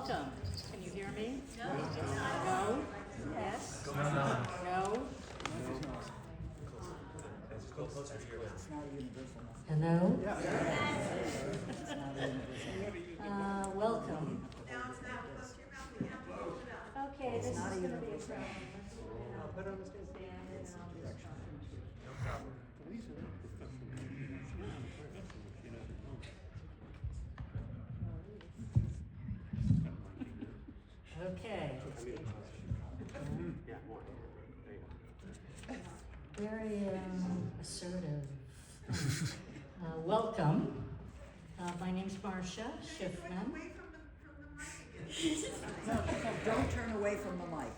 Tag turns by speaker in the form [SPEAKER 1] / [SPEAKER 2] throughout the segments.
[SPEAKER 1] Welcome. Can you hear me? No. No? Yes? No? Hello? Welcome. Okay, this is going to be a problem. Put on the stand and I'll do
[SPEAKER 2] No problem.
[SPEAKER 1] Okay. Very assertive. Welcome. My name's Marcia Schiffman.
[SPEAKER 3] No, don't turn away from the mic.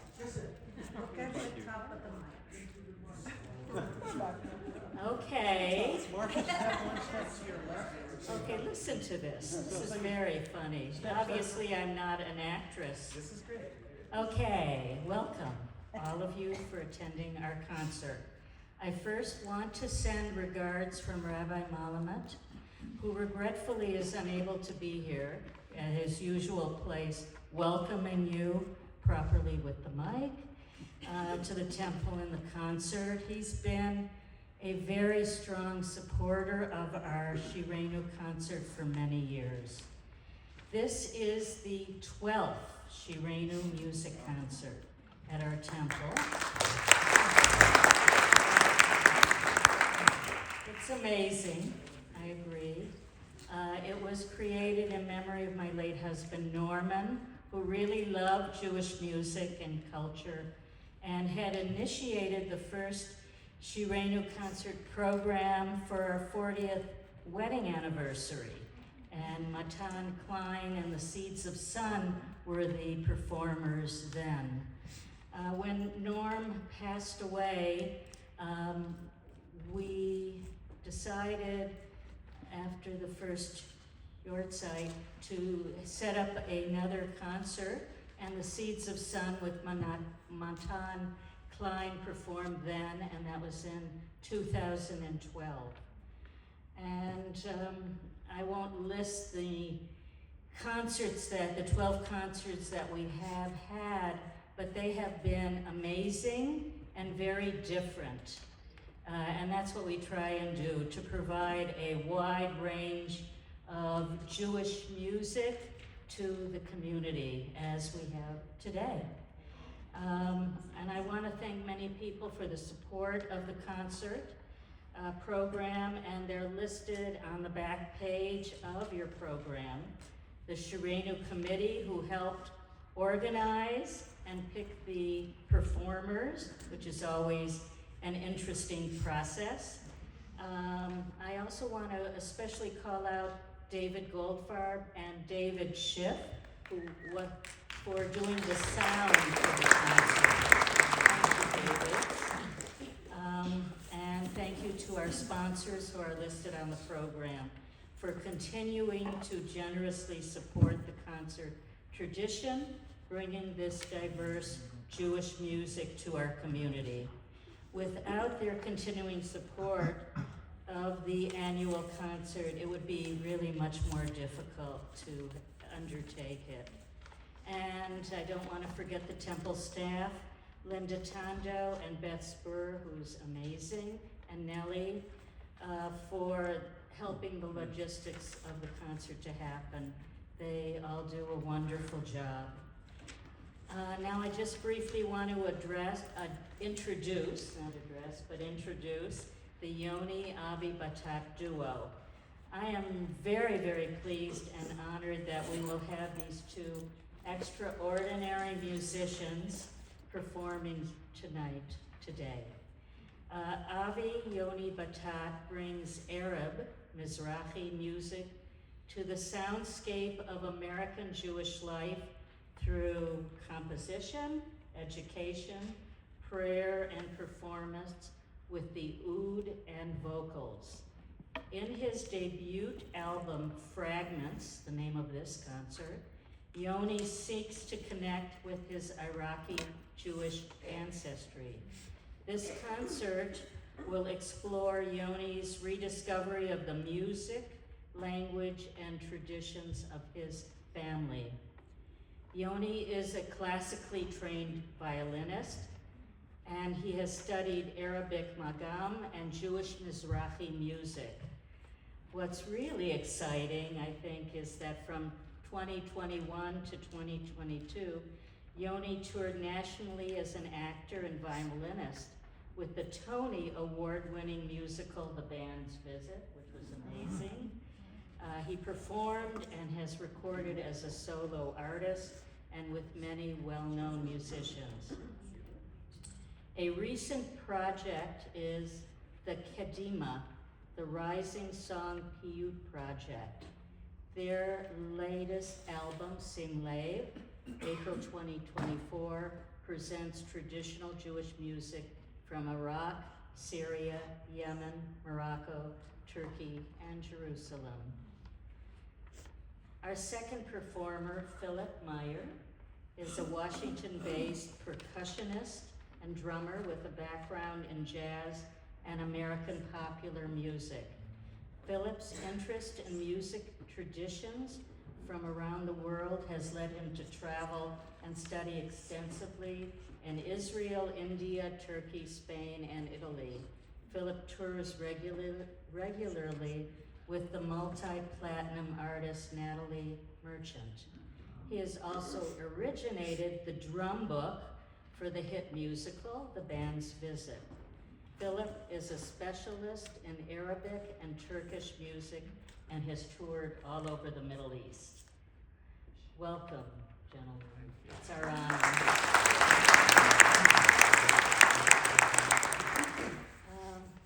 [SPEAKER 4] Look at the top of the mic.
[SPEAKER 1] Okay. Okay, listen to this. This is very funny. Obviously, I'm not an actress.
[SPEAKER 2] This is great.
[SPEAKER 1] Okay, welcome, all of you, for attending our concert. I first want to send regards from Rabbi Malamet, who regretfully is unable to be here at his usual place, welcoming you properly with the mic to the temple and the concert. He's been a very strong supporter of our Shiranu concert for many years. This is the 12th Shiranu music concert at our temple. It's amazing, I agree. It was created in memory of my late husband, Norman, who really loved Jewish music and culture and had initiated the first Shiranu concert program for our 40th wedding anniversary. And Matan Klein and the Seeds of Sun were the performers then. When Norm passed away, we decided after the first Yortzeit to set up another concert, and the Seeds of Sun with Matan Klein performed then, and that was in 2012. And I won't list the concerts the 12 concerts that we have had, but they have been amazing and very different. And that's what we try and do, to provide a wide range of Jewish music to the community as we have today. And I want to thank many people for the support of the concert program, and they're listed on the back page of your program. The Shiranu Committee, who helped organize and pick the performers, which is always an interesting process. I also want to especially call out David Goldfarb and David Schiff, for doing the sound for the concert. Thank you, David. And thank you to our sponsors who are listed on the program for continuing to generously support the concert tradition, bringing this diverse Jewish music to our community. Without their continuing support of the annual concert, it would be really much more difficult to undertake it. And I don't want to forget the temple staff, Linda Tondo and Beth Spur, who's amazing, and Nellie, for helping the logistics of the concert to happen. They all do a wonderful job. Now I just briefly want to introduce the Yoni Avi Battat Duo. I am very, very pleased and honored that we will have these two extraordinary musicians performing today. Avi Yoni Battat brings Arab, Mizrahi music to the soundscape of American Jewish life through composition, education, prayer, and performance with the oud and vocals. In his debut album, Fragments, the name of this concert, Yoni seeks to connect with his Iraqi Jewish ancestry. This concert will explore Yoni's rediscovery of the music, language, and traditions of his family. Yoni is a classically trained violinist, and he has studied Arabic Magam and Jewish Mizrahi music. What's really exciting, I think, is that from 2021 to 2022, Yoni toured nationally as an actor and violinist with the Tony Award-winning musical The Band's Visit, which was amazing. He performed and has recorded as a solo artist and with many well-known musicians. A recent project is the Kedima, the Rising Song Piyut Project. Their latest album, Sim Lev, April 2024, presents traditional Jewish music from Iraq, Syria, Yemen, Morocco, Turkey, and Jerusalem. Our second performer, Philip Meyer, is a Washington-based percussionist and drummer with a background in jazz and American popular music. Philip's interest in music traditions from around the world has led him to travel and study extensively in Israel, India, Turkey, Spain, and Italy. Philip tours regularly with the multi-platinum artist Natalie Merchant. He has also originated the drum book for the hit musical, The Band's Visit. Philip is a specialist in Arabic and Turkish music and has toured all over the Middle East. Welcome, gentlemen. It's our honor.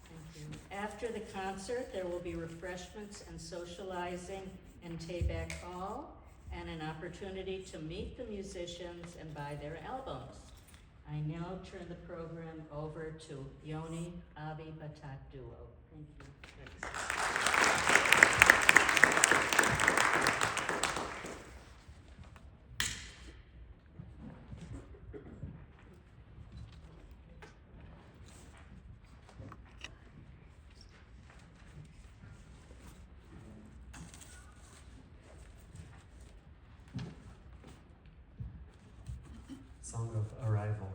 [SPEAKER 1] Thank you. After the concert, there will be refreshments and socializing in Tayback Hall and an opportunity to meet the musicians and buy their albums. I now turn the program over to Yoni Avi Battat Duo. Thank you.
[SPEAKER 2] Song of Arrival.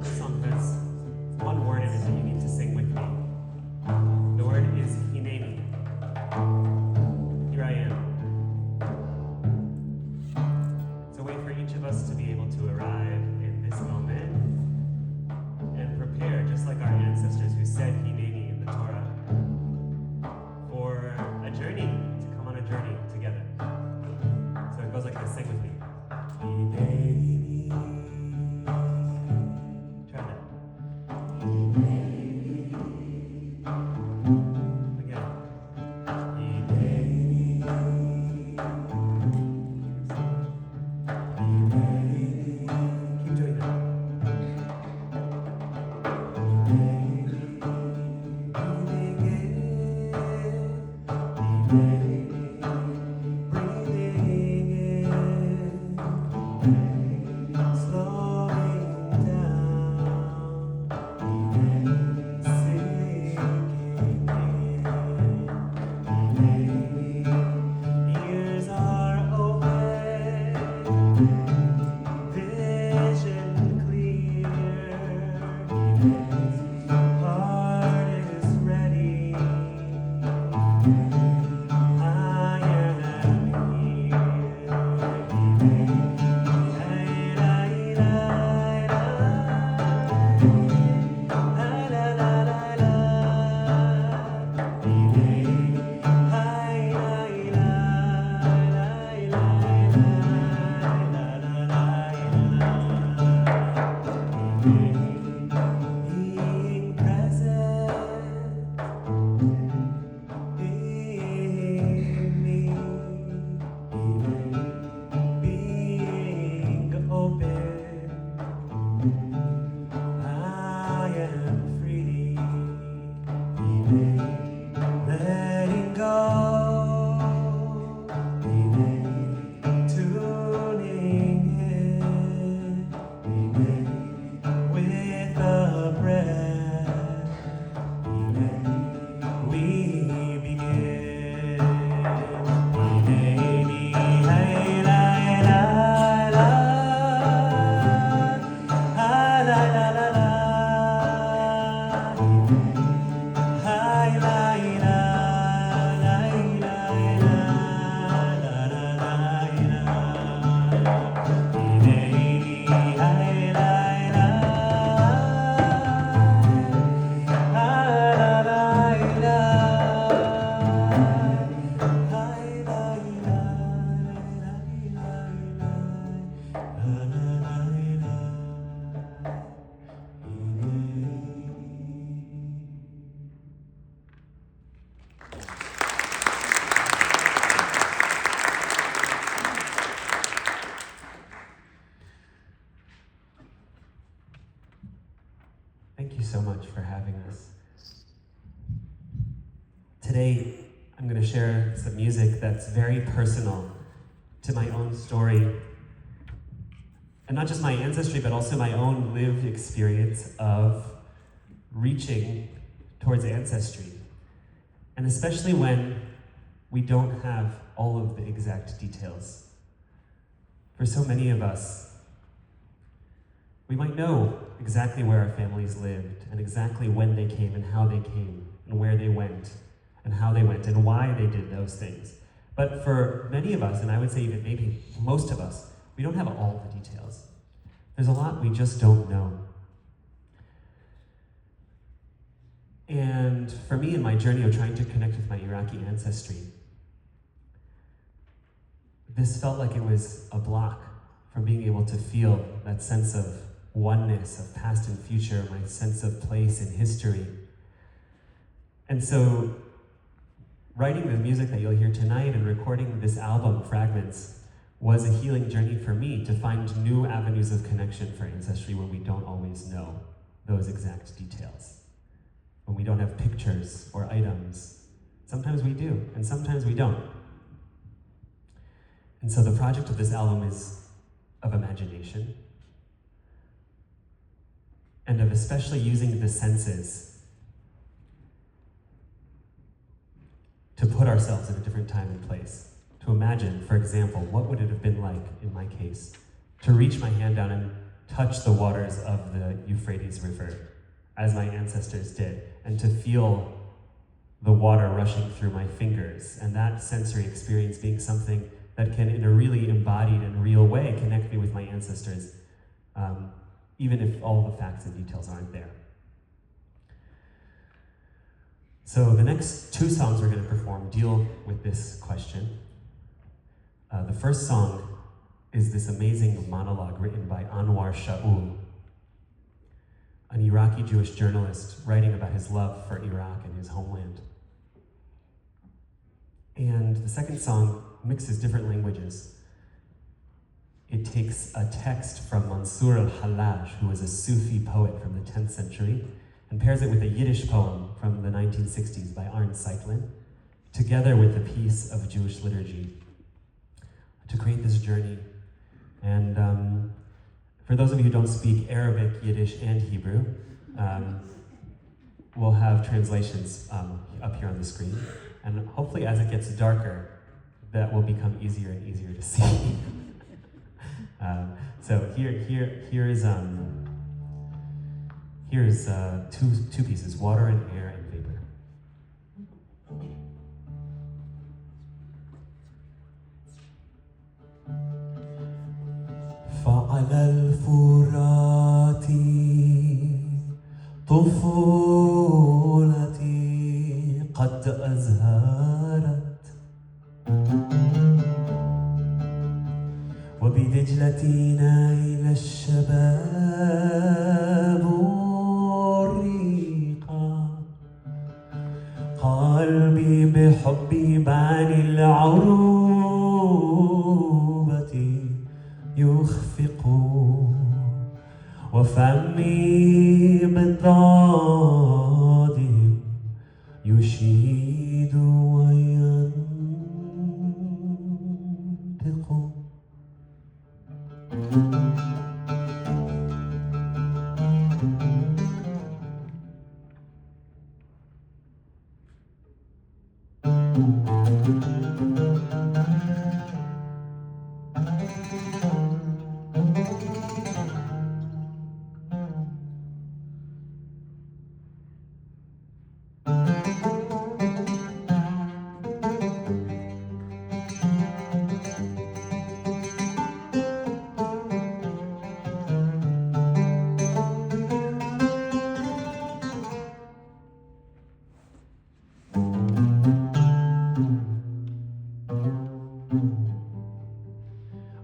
[SPEAKER 2] This song has one word in it that you need to sing with me. The word is Hineni. Here I am. It's a way for each of us to be able to arrive in this moment and prepare, just like our ancestors who said Hineni in the Torah, for a journey, to come on a journey together. So it goes like this, sing with me. Hineni. Try that. Hineni. Again. Hineni. Keep doing that. Ears are open, vision clear, heart is ready, I am here. Being present in me, being open, I am free, letting go, tuning Thank you so much for having us. Today, I'm going to share some music that's very personal to my own story, and not just my ancestry, but also my own lived experience of reaching towards ancestry. And especially when we don't have all of the exact details. For so many of us, we might know exactly where our families lived, and exactly when they came, and how they came, and where they went, and how they went, and why they did those things. But for many of us, and I would say even maybe most of us, we don't have all the details. There's a lot we just don't know. And for me, in my journey of trying to connect with my Iraqi ancestry, this felt like it was a block from being able to feel that sense of oneness, of past and future, my sense of place in history. And so, writing the music that you'll hear tonight and recording this album, Fragments, was a healing journey for me to find new avenues of connection for ancestry when we don't always know those exact details. When we don't have pictures or items. Sometimes we do, and sometimes we don't. And so the project of this album is of imagination, and of especially using the senses to put ourselves in a different time and place. To imagine, for example, what would it have been like, in my case, to reach my hand down and touch the waters of the Euphrates River, as my ancestors did, and to feel the water rushing through my fingers, and that sensory experience being something that can, in a really embodied and real way, connect me with my ancestors, even if all the facts and details aren't there. So the next two songs we're going to perform deal with this question. The first song is this amazing monologue written by Anwar Shaul, an Iraqi Jewish journalist writing about his love for Iraq and his homeland. And the second song mixes different languages. It takes a text from Mansur al-Hallaj, who was a Sufi poet from the 10th century, and pairs it with a Yiddish poem from the 1960s by Arne Seitlin, together with a piece of Jewish liturgy, to create this journey. And for those of you who don't speak Arabic, Yiddish, and Hebrew, we'll have translations up here on the screen. And hopefully as it gets darker, that will become easier and easier to see. So here's two pieces, water and air and vapor. فعلى الفرات طفولتي قد أزهرت وبدجلة نايل الشباب الريقا قلبي بحبي باني العروبة يخفق وفمي بالضاد يشيد وينطق.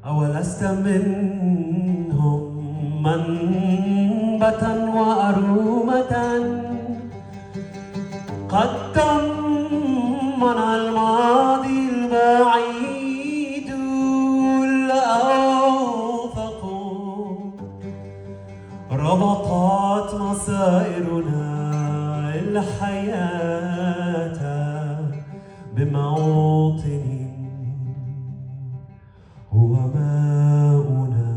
[SPEAKER 2] أولست منهم منبتا وأرومة قد طمن الماضي البعيد الأوفق ربطت مصائرنا الحياة بموطن هو ماؤنا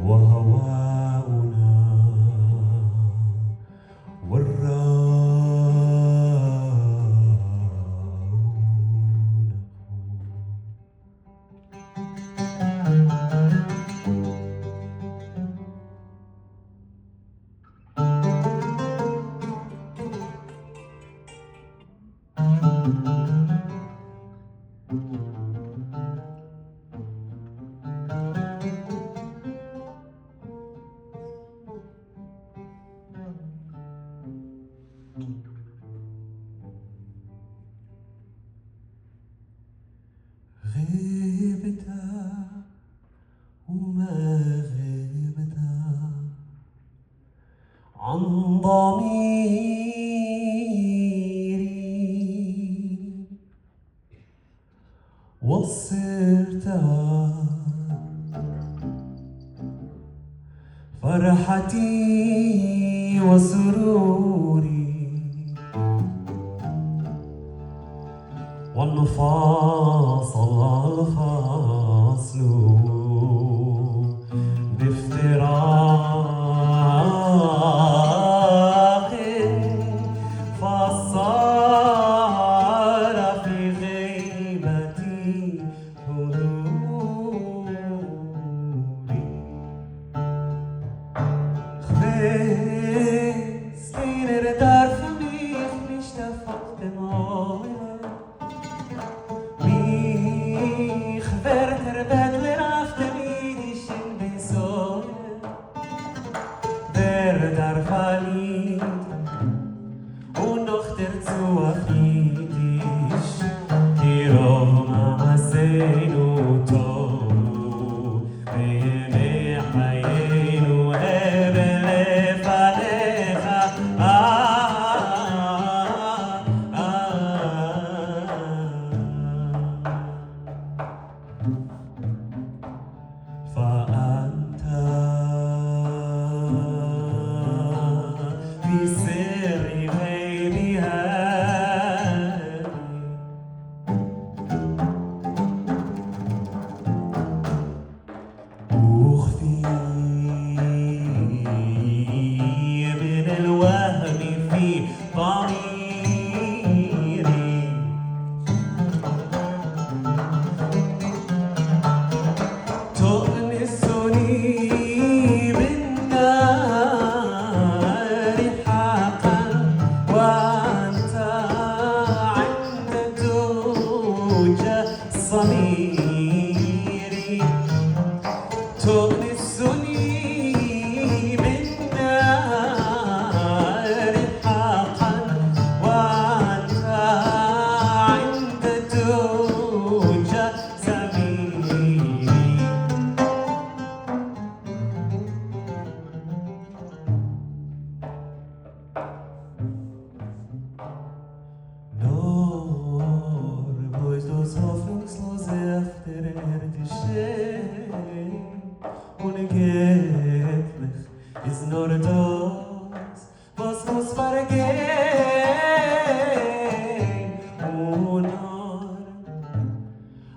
[SPEAKER 2] وهواؤنا غبت وما غبت عن ضميري وصرت فرحتي وسروري والنفاصل الفاصل بافتراق فصار في غيبتي حضوري خبز بين ردار فميخ مش تفقت مولا mich wird bettler auf dem jüdischen Besohlen der darf verliebt und noch dazu auf Jiddisch Kirov Ma'aseinu Tov בימי חיינו הבל לפניך فأنت في سر غيبي هذه أخفي من الوهم في ضميري تؤنسني بالنار حقا وأنت عند دوجة صميري تؤنسني بالنار حقا وأنت عند دوجة صميري Nur wo ist das hoffnungslose Aftererde stehen unendlich ist nur das, was muss vergehen und nur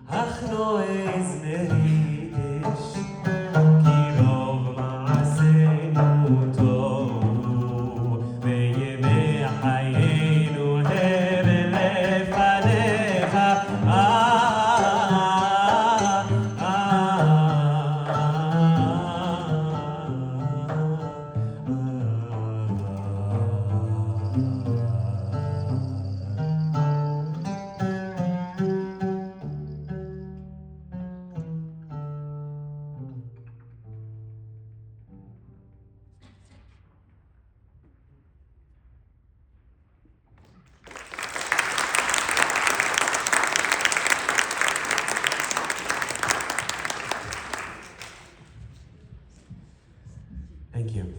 [SPEAKER 2] ach nur ist meridisch Kirov Ma'aseinu Tov בימי חיינו הבל לפניך Thank you.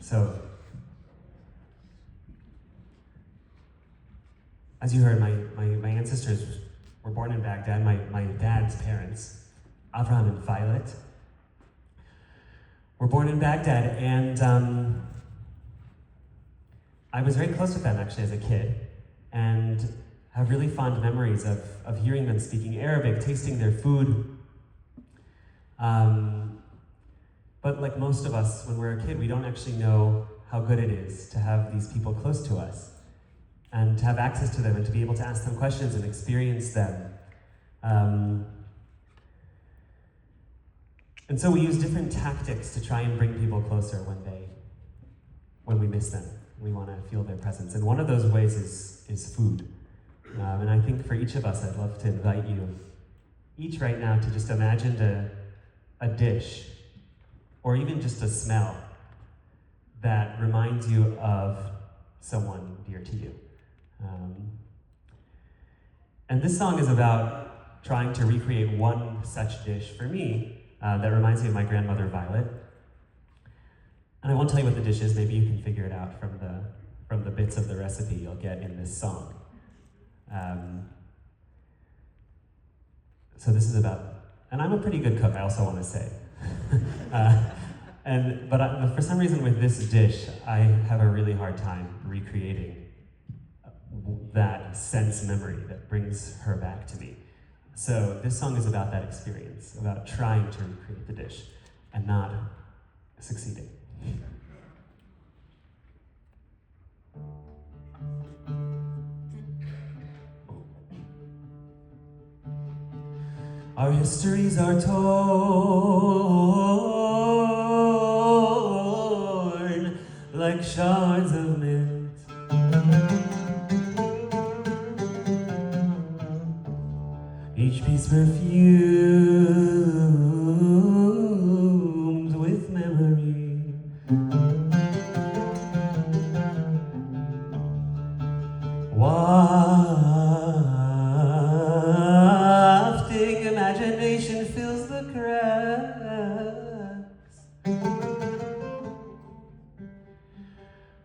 [SPEAKER 2] So, as you heard, my ancestors were born in Baghdad. My dad's parents, Avraham and Violet, were born in Baghdad, and I was very close with them actually as a kid, and have really fond memories of hearing them speaking Arabic, tasting their food. But like most of us, when we're a kid, we don't actually know how good it is to have these people close to us, and to have access to them, and to be able to ask them questions and experience them. And so we use different tactics to try and bring people closer when we miss them. We want to feel their presence. And one of those ways is food. And I think for each of us, I'd love to invite you each right now to just imagine a dish, or even just a smell that reminds you of someone dear to you. And this song is about trying to recreate one such dish for me that reminds me of my grandmother Violet. And I won't tell you what the dish is. Maybe you can figure it out from the bits of the recipe you'll get in this song. So this is about, and I'm a pretty good cook, I also want to say. But for some reason with this dish, I have a really hard time recreating that sense memory that brings her back to me. So this song is about that experience, about trying to recreate the dish and not succeeding. Our histories are torn like shards of mint. Each piece perfumed with memory. Wafting imagination fills the cracks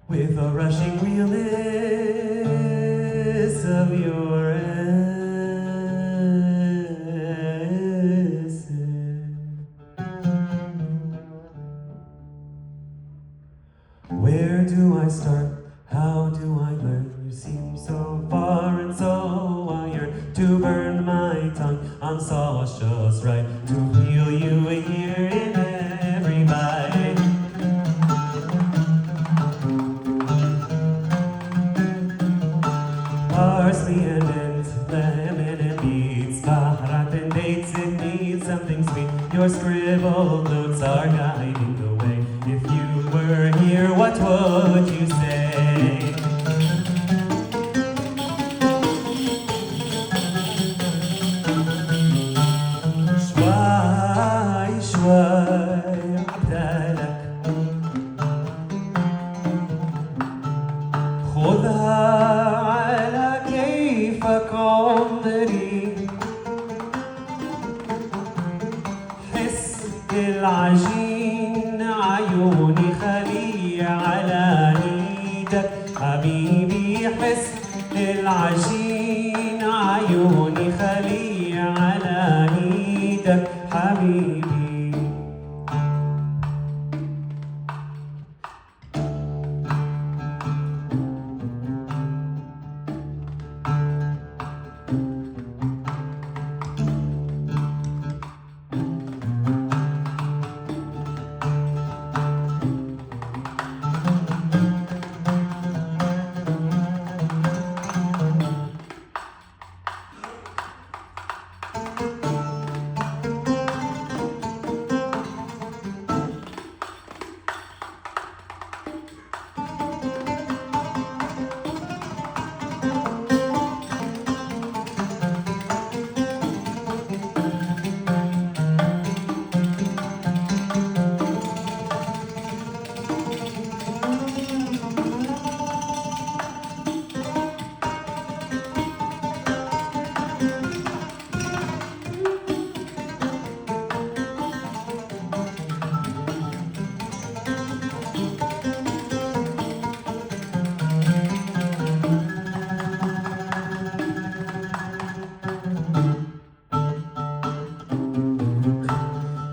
[SPEAKER 2] with a rushing realness of your essence. Where do I start? How do I learn? You seem so far and so wired to burn my tongue on sauce just right to feel you here in every bite. Parsley and mint, lemon and beets, baharat and dates, it needs something sweet. Your scribbled notes are guiding the way. If you were here, what would you say? شوي شوي عبدالك خذها على كيفك عمري حس بالعجين عيوني خلي على ايدك حبيبي حس بالعجين عيوني خلي على ايدك حبيبي.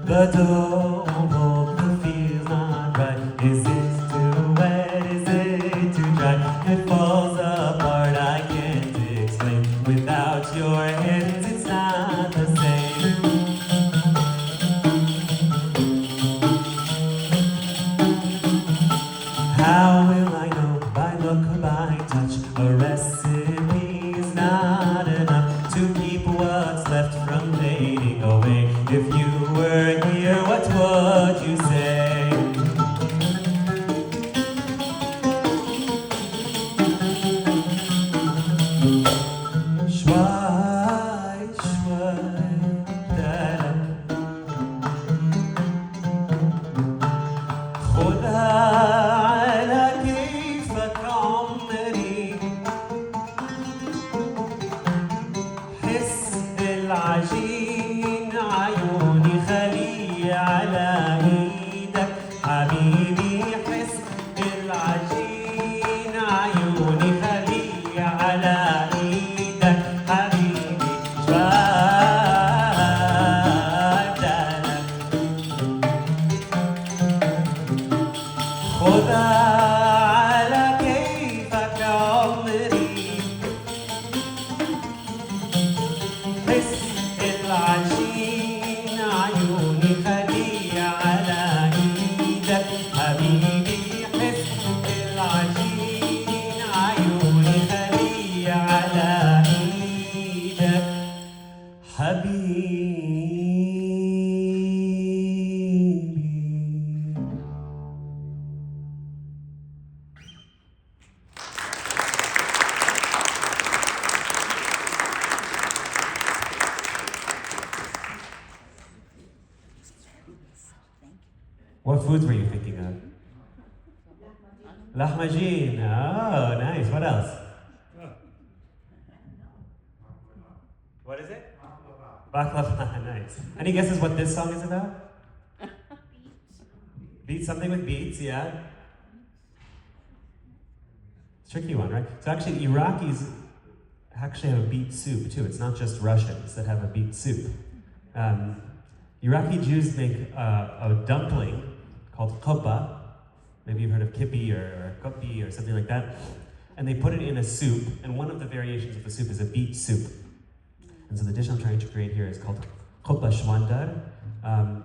[SPEAKER 2] The dome of the field you say. شوي شوي دلك خدها على كيفك عمري حس العجين عيوني خليه على ايدك حبيبي حس العجين عيوني خليه على ايدك حبيبي بدلك خدها على كيفك عمري حس العجين عيوني خليه على ايدك حبيبي حس العجين عيوني خليه على ايدك حبيبي. What foods were you thinking of? Lahmacun. Oh, nice. What else? What is it? Baklava. Nice. Any guesses what this song is about? Beets. Something with beets, yeah. It's a tricky one, right? So actually, Iraqis actually have a beet soup too. It's not just Russians that have a beet soup. Iraqi Jews make a dumpling called kopa. Maybe you've heard of kippi or kopi or something like that. And they put it in a soup, and one of the variations of the soup is a beet soup. And so the dish I'm trying to create here is called kopa shwandar,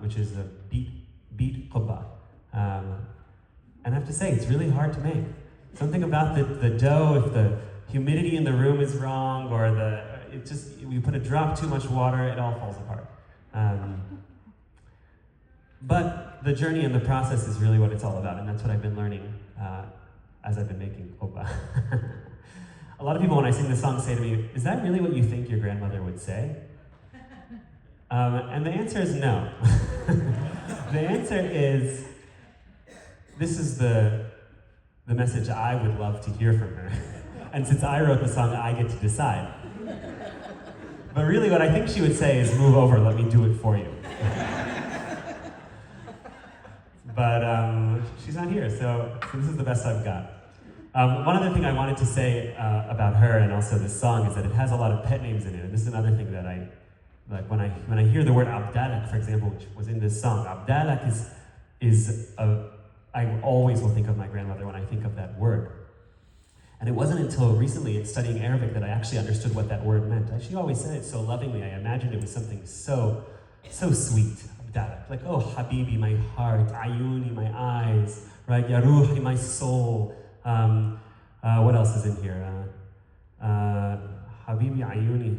[SPEAKER 2] which is a beet kopa. And I have to say, it's really hard to make. Something about the dough, if the humidity in the room is wrong, or you put a drop too much water, it all falls apart. But the journey and the process is really what it's all about, and that's what I've been learning as I've been making kopa. A lot of people, when I sing this song, say to me, is that really what you think your grandmother would say? And the answer is no. The answer is, this is the message I would love to hear from her. And since I wrote the song, I get to decide. But really what I think she would say is, move over, let me do it for you. But she's not here, so this is the best I've got. One other thing I wanted to say about her and also this song is that it has a lot of pet names in it. And this is another thing that I like when I hear the word Abdalak, for example, which was in this song. Abdalak I always will think of my grandmother when I think of that word. And it wasn't until recently in studying Arabic that I actually understood what that word meant. She always said it so lovingly. I imagined it was something so sweet. Abdalak, like, oh, Habibi, my heart, Ayuni, my eyes, right? Ya Ruhi, my soul. What else is in here? Habibi, Ayuni.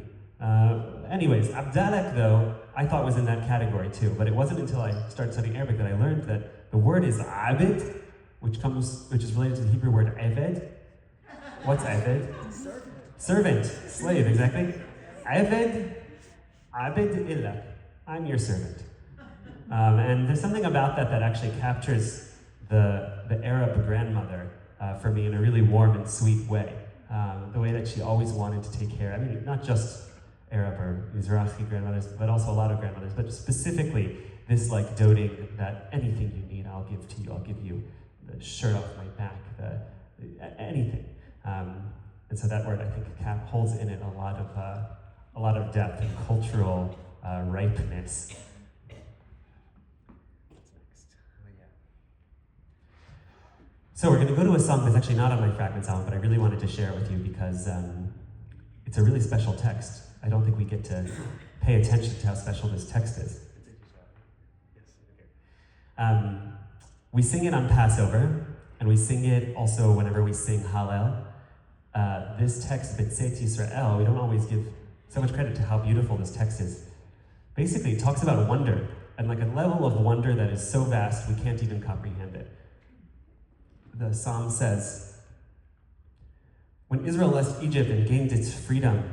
[SPEAKER 2] Anyways, Abdalak, though, I thought was in that category too, but it wasn't until I started studying Arabic that I learned that the word is abid, which is related to the Hebrew word eved. What's eved? Servant, slave, exactly. Eved, abid illah. I'm your servant. And there's something about that actually captures the Arab grandmother for me in a really warm and sweet way. The way that she always wanted to take care, I mean, not just Arab or Mizrahi grandmothers, but also a lot of grandmothers, but specifically this like doting that anything you need, I'll give to you. I'll give you the shirt off my back, anything. And so that word, I think, holds in it a lot of depth and cultural ripeness. So we're going to go to a song that's actually not on my Fragments album, but I really wanted to share it with you because it's a really special text. I don't think we get to pay attention to how special this text is. We sing it on Passover, and we sing it also whenever we sing Hallel. This text, B'tzeit Yisrael, we don't always give so much credit to how beautiful this text is. Basically, it talks about wonder. and like a level of wonder that is so vast we can't even comprehend it. The psalm says, when Israel left Egypt and gained its freedom,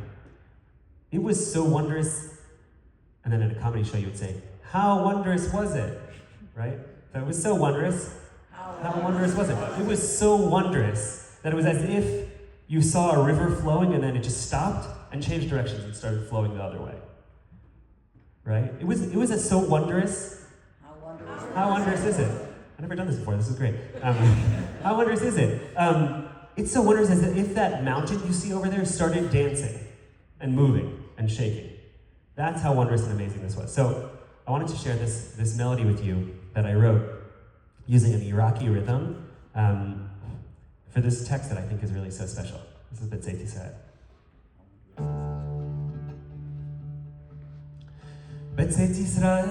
[SPEAKER 2] it was so wondrous. And then in a comedy show you would say, how wondrous was it? Right? So it was so wondrous. How wondrous was it? It was so wondrous that it was as if you saw a river flowing and then it just stopped and changed directions and started flowing the other way. Right? It was so wondrous. How wondrous is it? I've never done this before. This is great. How wondrous is it? It's so wondrous as if that mountain you see over there started dancing and moving and shaking. That's how wondrous and amazing this was. So I wanted to share this melody with you that I wrote using an Iraqi rhythm for this text that I think is really so special. This is B'tzeit Yisrael. B'tzeit Yisrael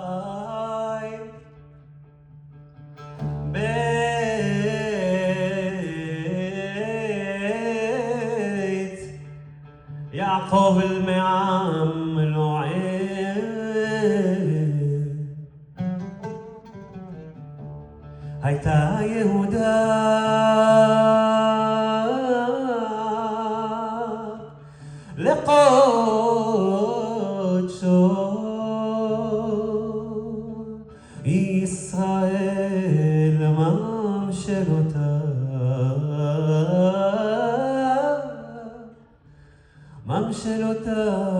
[SPEAKER 2] ממצרים בית יעקב المعام العين הייתה יהודה לקודשו ישראל ממשלותיו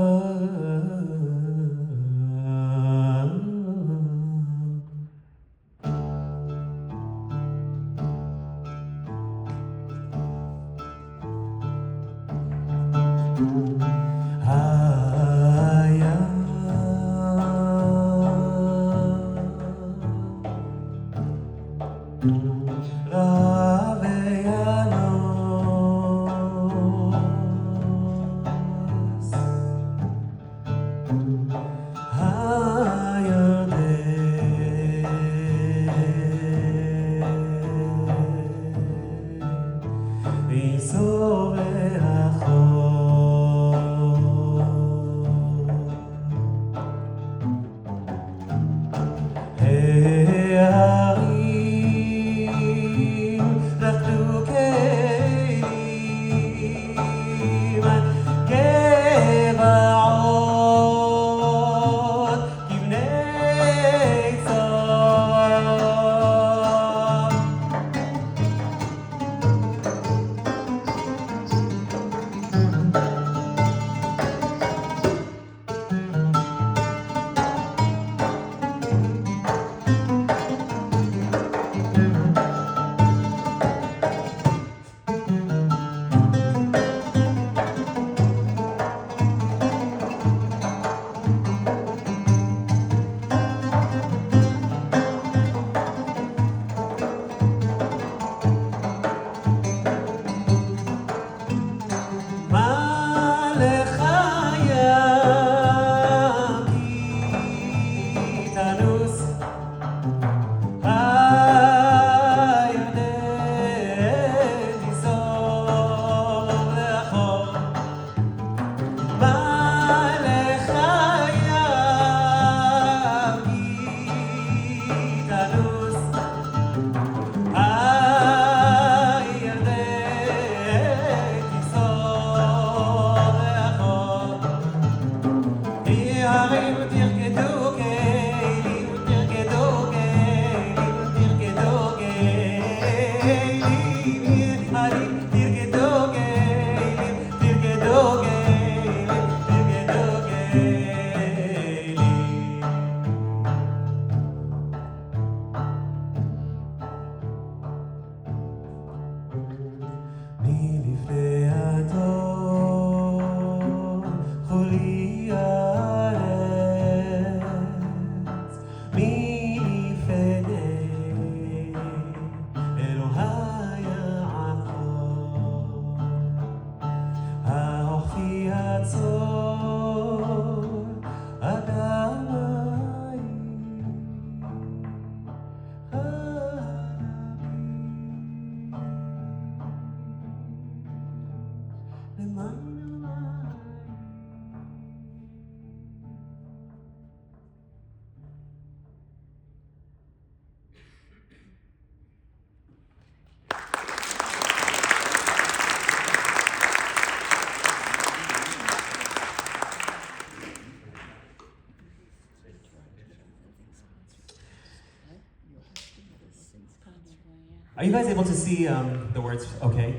[SPEAKER 2] Are you guys able to see the words okay?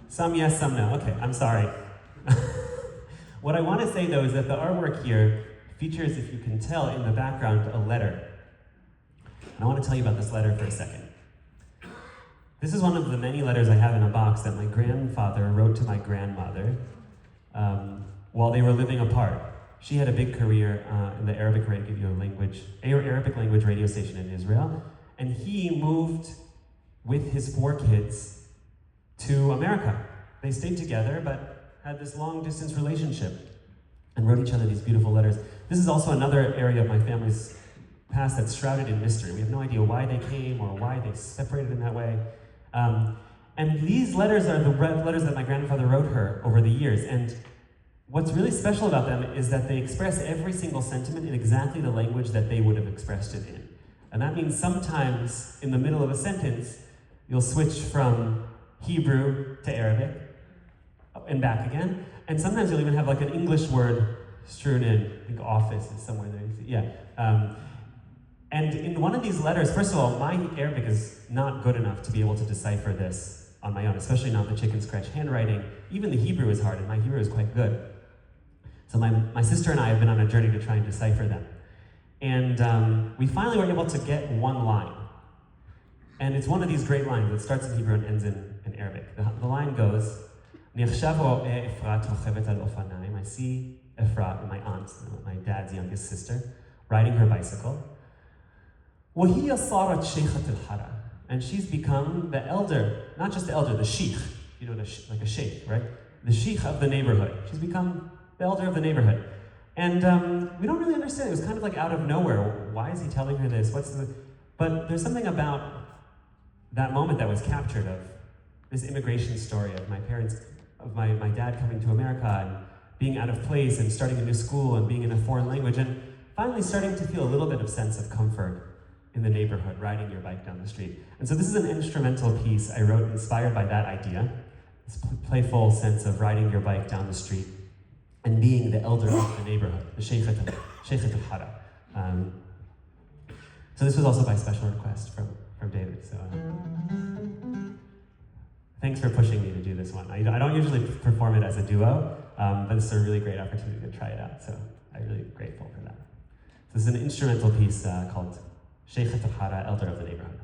[SPEAKER 2] Some yes, some no. Okay, I'm sorry. What I want to say though is that the artwork here features, if you can tell, in the background, a letter. And I want to tell you about this letter for a second. This is one of the many letters I have in a box that my grandfather wrote to my grandmother while they were living apart. She had a big career in the Arabic language radio station in Israel, and he moved with his 4 kids to America. They stayed together, but had this long distance relationship and wrote each other these beautiful letters. This is also another area of my family's past that's shrouded in mystery. We have no idea why they came or why they separated in that way. And these letters are the letters that my grandfather wrote her over the years. And what's really special about them is that they express every single sentiment in exactly the language that they would have expressed it in. And that means sometimes in the middle of a sentence, you'll switch from Hebrew to Arabic and back again. And sometimes you'll even have like an English word strewn in. I think office is somewhere there. Yeah. And in one of these letters, first of all, my Arabic is not good enough to be able to decipher this on my own, especially not the chicken scratch handwriting. Even the Hebrew is hard, and my Hebrew is quite good. So my sister and I have been on a journey to try and decipher them. And we finally were able to get one line. And it's one of these great lines that starts in Hebrew and ends in Arabic. The line goes, I see Efrat, my aunt, my dad's youngest sister, riding her bicycle. And she's become the elder, not just the elder, the sheikh, you know, like a sheikh, right? The sheikh of the neighborhood. She's become the elder of the neighborhood. And we don't really understand. It was kind of like out of nowhere. Why is he telling her this? But there's something about that moment that was captured of this immigration story of my parents, of my dad coming to America and being out of place and starting a new school and being in a foreign language and finally starting to feel a little bit of sense of comfort in the neighborhood, riding your bike down the street. And so this is an instrumental piece I wrote inspired by that idea, this playful sense of riding your bike down the street and being the elder of the neighborhood, the Sheikhat al-Hara. So this was also by special request from David. So thanks for pushing me to do this one. I don't usually perform it as a duo, but it's a really great opportunity to try it out. So I'm really grateful for that. So this is an instrumental piece called Sheikhat al-Hara, Elder of the Neighborhood.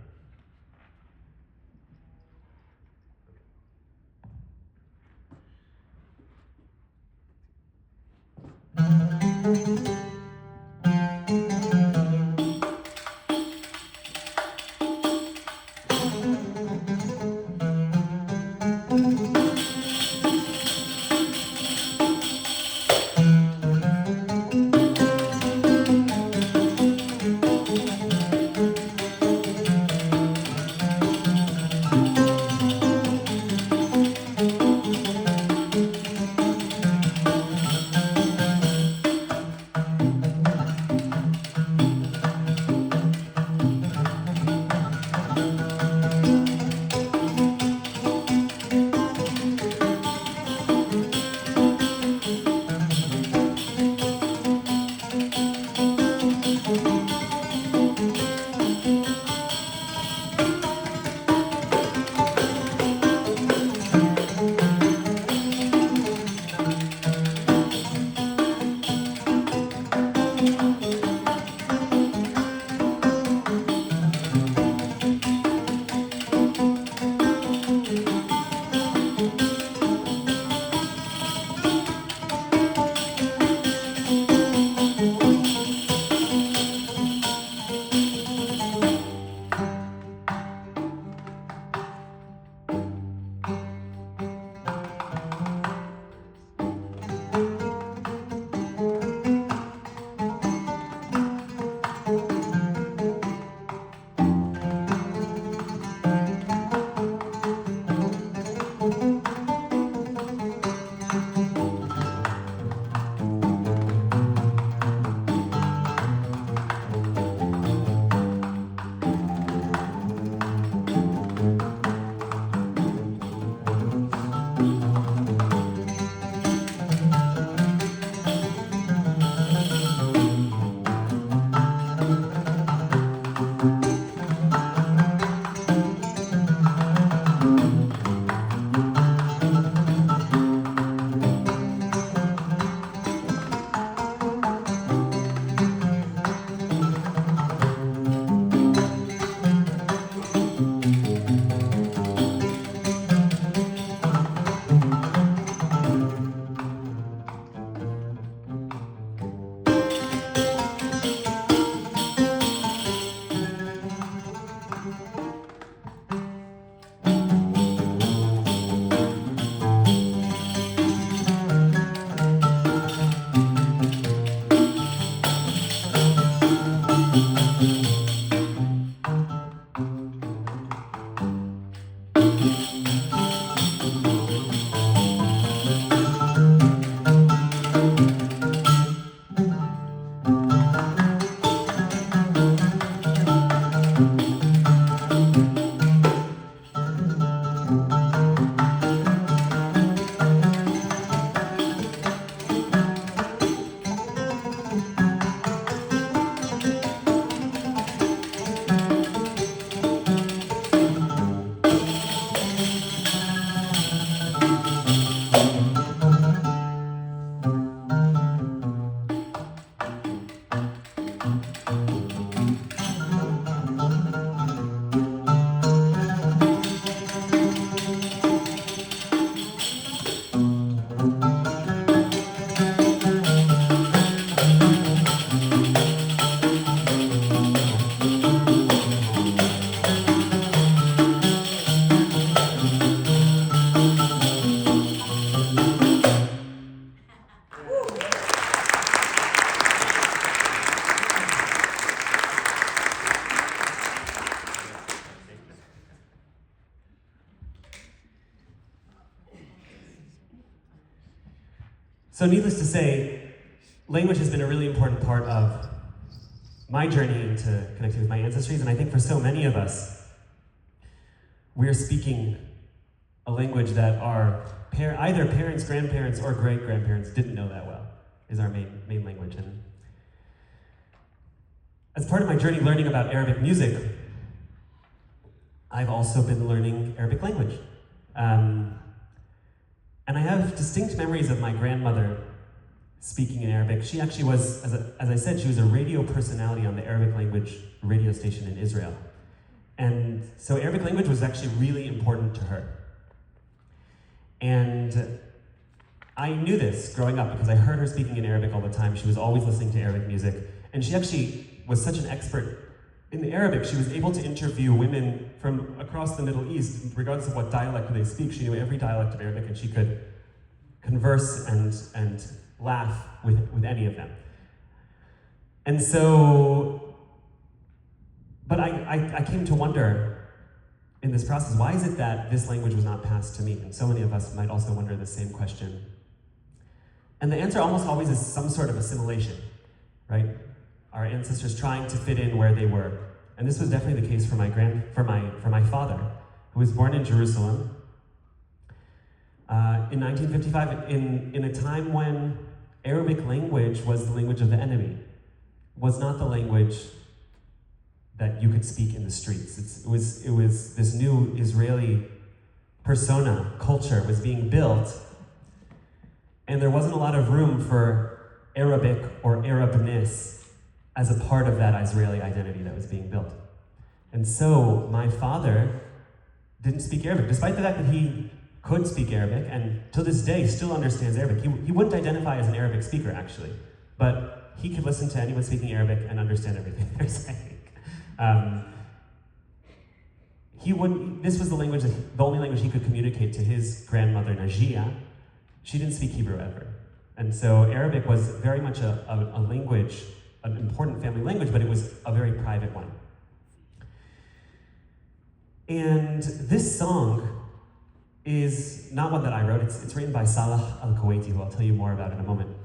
[SPEAKER 2] So needless to say, language has been a really important part of my journey into connecting with my ancestries, and I think for so many of us, we're speaking a language that our either parents, grandparents, or great-grandparents didn't know that well, is our main language. And as part of my journey learning about Arabic music, I've also been learning Arabic language. And I have distinct memories of my grandmother speaking in Arabic. She actually was, as I said, she was a radio personality on the Arabic language radio station in Israel. And so Arabic language was actually really important to her. And I knew this growing up because I heard her speaking in Arabic all the time. She was always listening to Arabic music. And she actually was such an expert in the Arabic. She was able to interview women from across the Middle East, regardless of what dialect they speak. She knew every dialect of Arabic, and she could converse and laugh with any of them. And so, but I came to wonder in this process, why is it that this language was not passed to me? And so many of us might also wonder the same question. And the answer almost always is some sort of assimilation, right? Our ancestors trying to fit in where they were. And this was definitely the case for my father, who was born in Jerusalem in 1955, in a time when Arabic language was the language of the enemy, was not the language that you could speak in the streets. It was this new Israeli persona, culture was being built, and there wasn't a lot of room for Arabic or Arabness as a part of that Israeli identity that was being built. And so my father didn't speak Arabic, despite the fact that he could speak Arabic, and to this day still understands Arabic. He wouldn't identify as an Arabic speaker, actually, but he could listen to anyone speaking Arabic and understand everything they're saying. This was the language, the only language he could communicate to his grandmother, Najia. She didn't speak Hebrew ever. And so Arabic was very much a language, an important family language, but it was a very private one. And this song is not one that I wrote. It's written by Salah Al-Kuwaiti, who I'll tell you more about in a moment.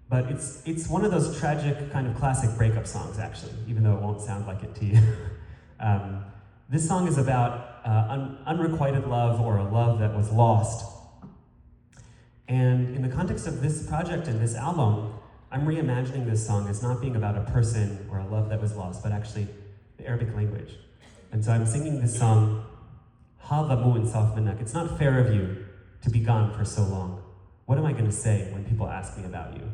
[SPEAKER 2] But it's one of those tragic kind of classic breakup songs, actually, even though it won't sound like it to you. This song is about unrequited love, or a love that was lost. And in the context of this project and this album, I'm reimagining this song as not being about a person or a love that was lost, but actually the Arabic language. And so I'm singing this song, Hadamu insaf minnak. It's not fair of you to be gone for so long. What am I going to say when people ask me about you?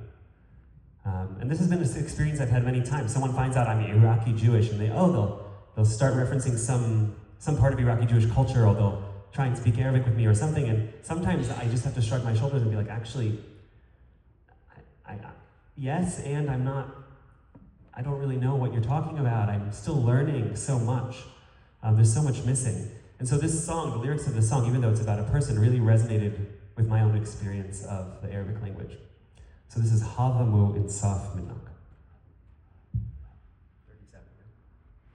[SPEAKER 2] And this has been an experience I've had many times. Someone finds out I'm Iraqi Jewish, and they'll start referencing some part of Iraqi Jewish culture, or they'll try and speak Arabic with me or something, and sometimes I just have to shrug my shoulders and be like, actually, yes, and I don't really know what you're talking about. I'm still learning so much. There's so much missing. And so this song, the lyrics of this song, even though it's about a person, really resonated with my own experience of the Arabic language. So this is Hadamu insaf minnak. 37.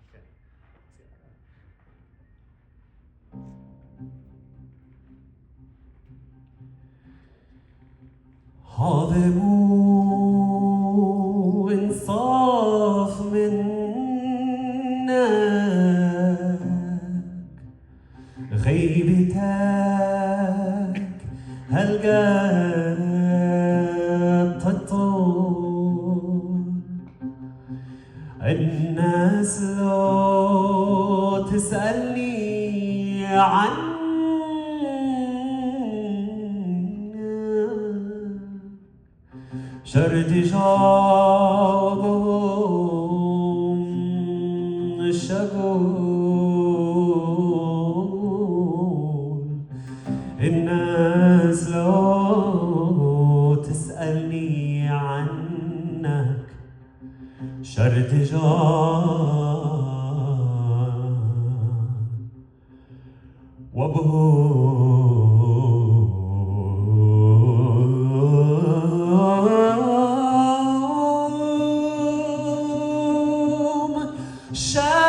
[SPEAKER 2] Okay. هضموا إنصاف منك غيبتك هلقات تطول الناس لو تسألني عنك شرد جابهم شغول الناس لو تسألني عنك شرد جاب وبهم شغول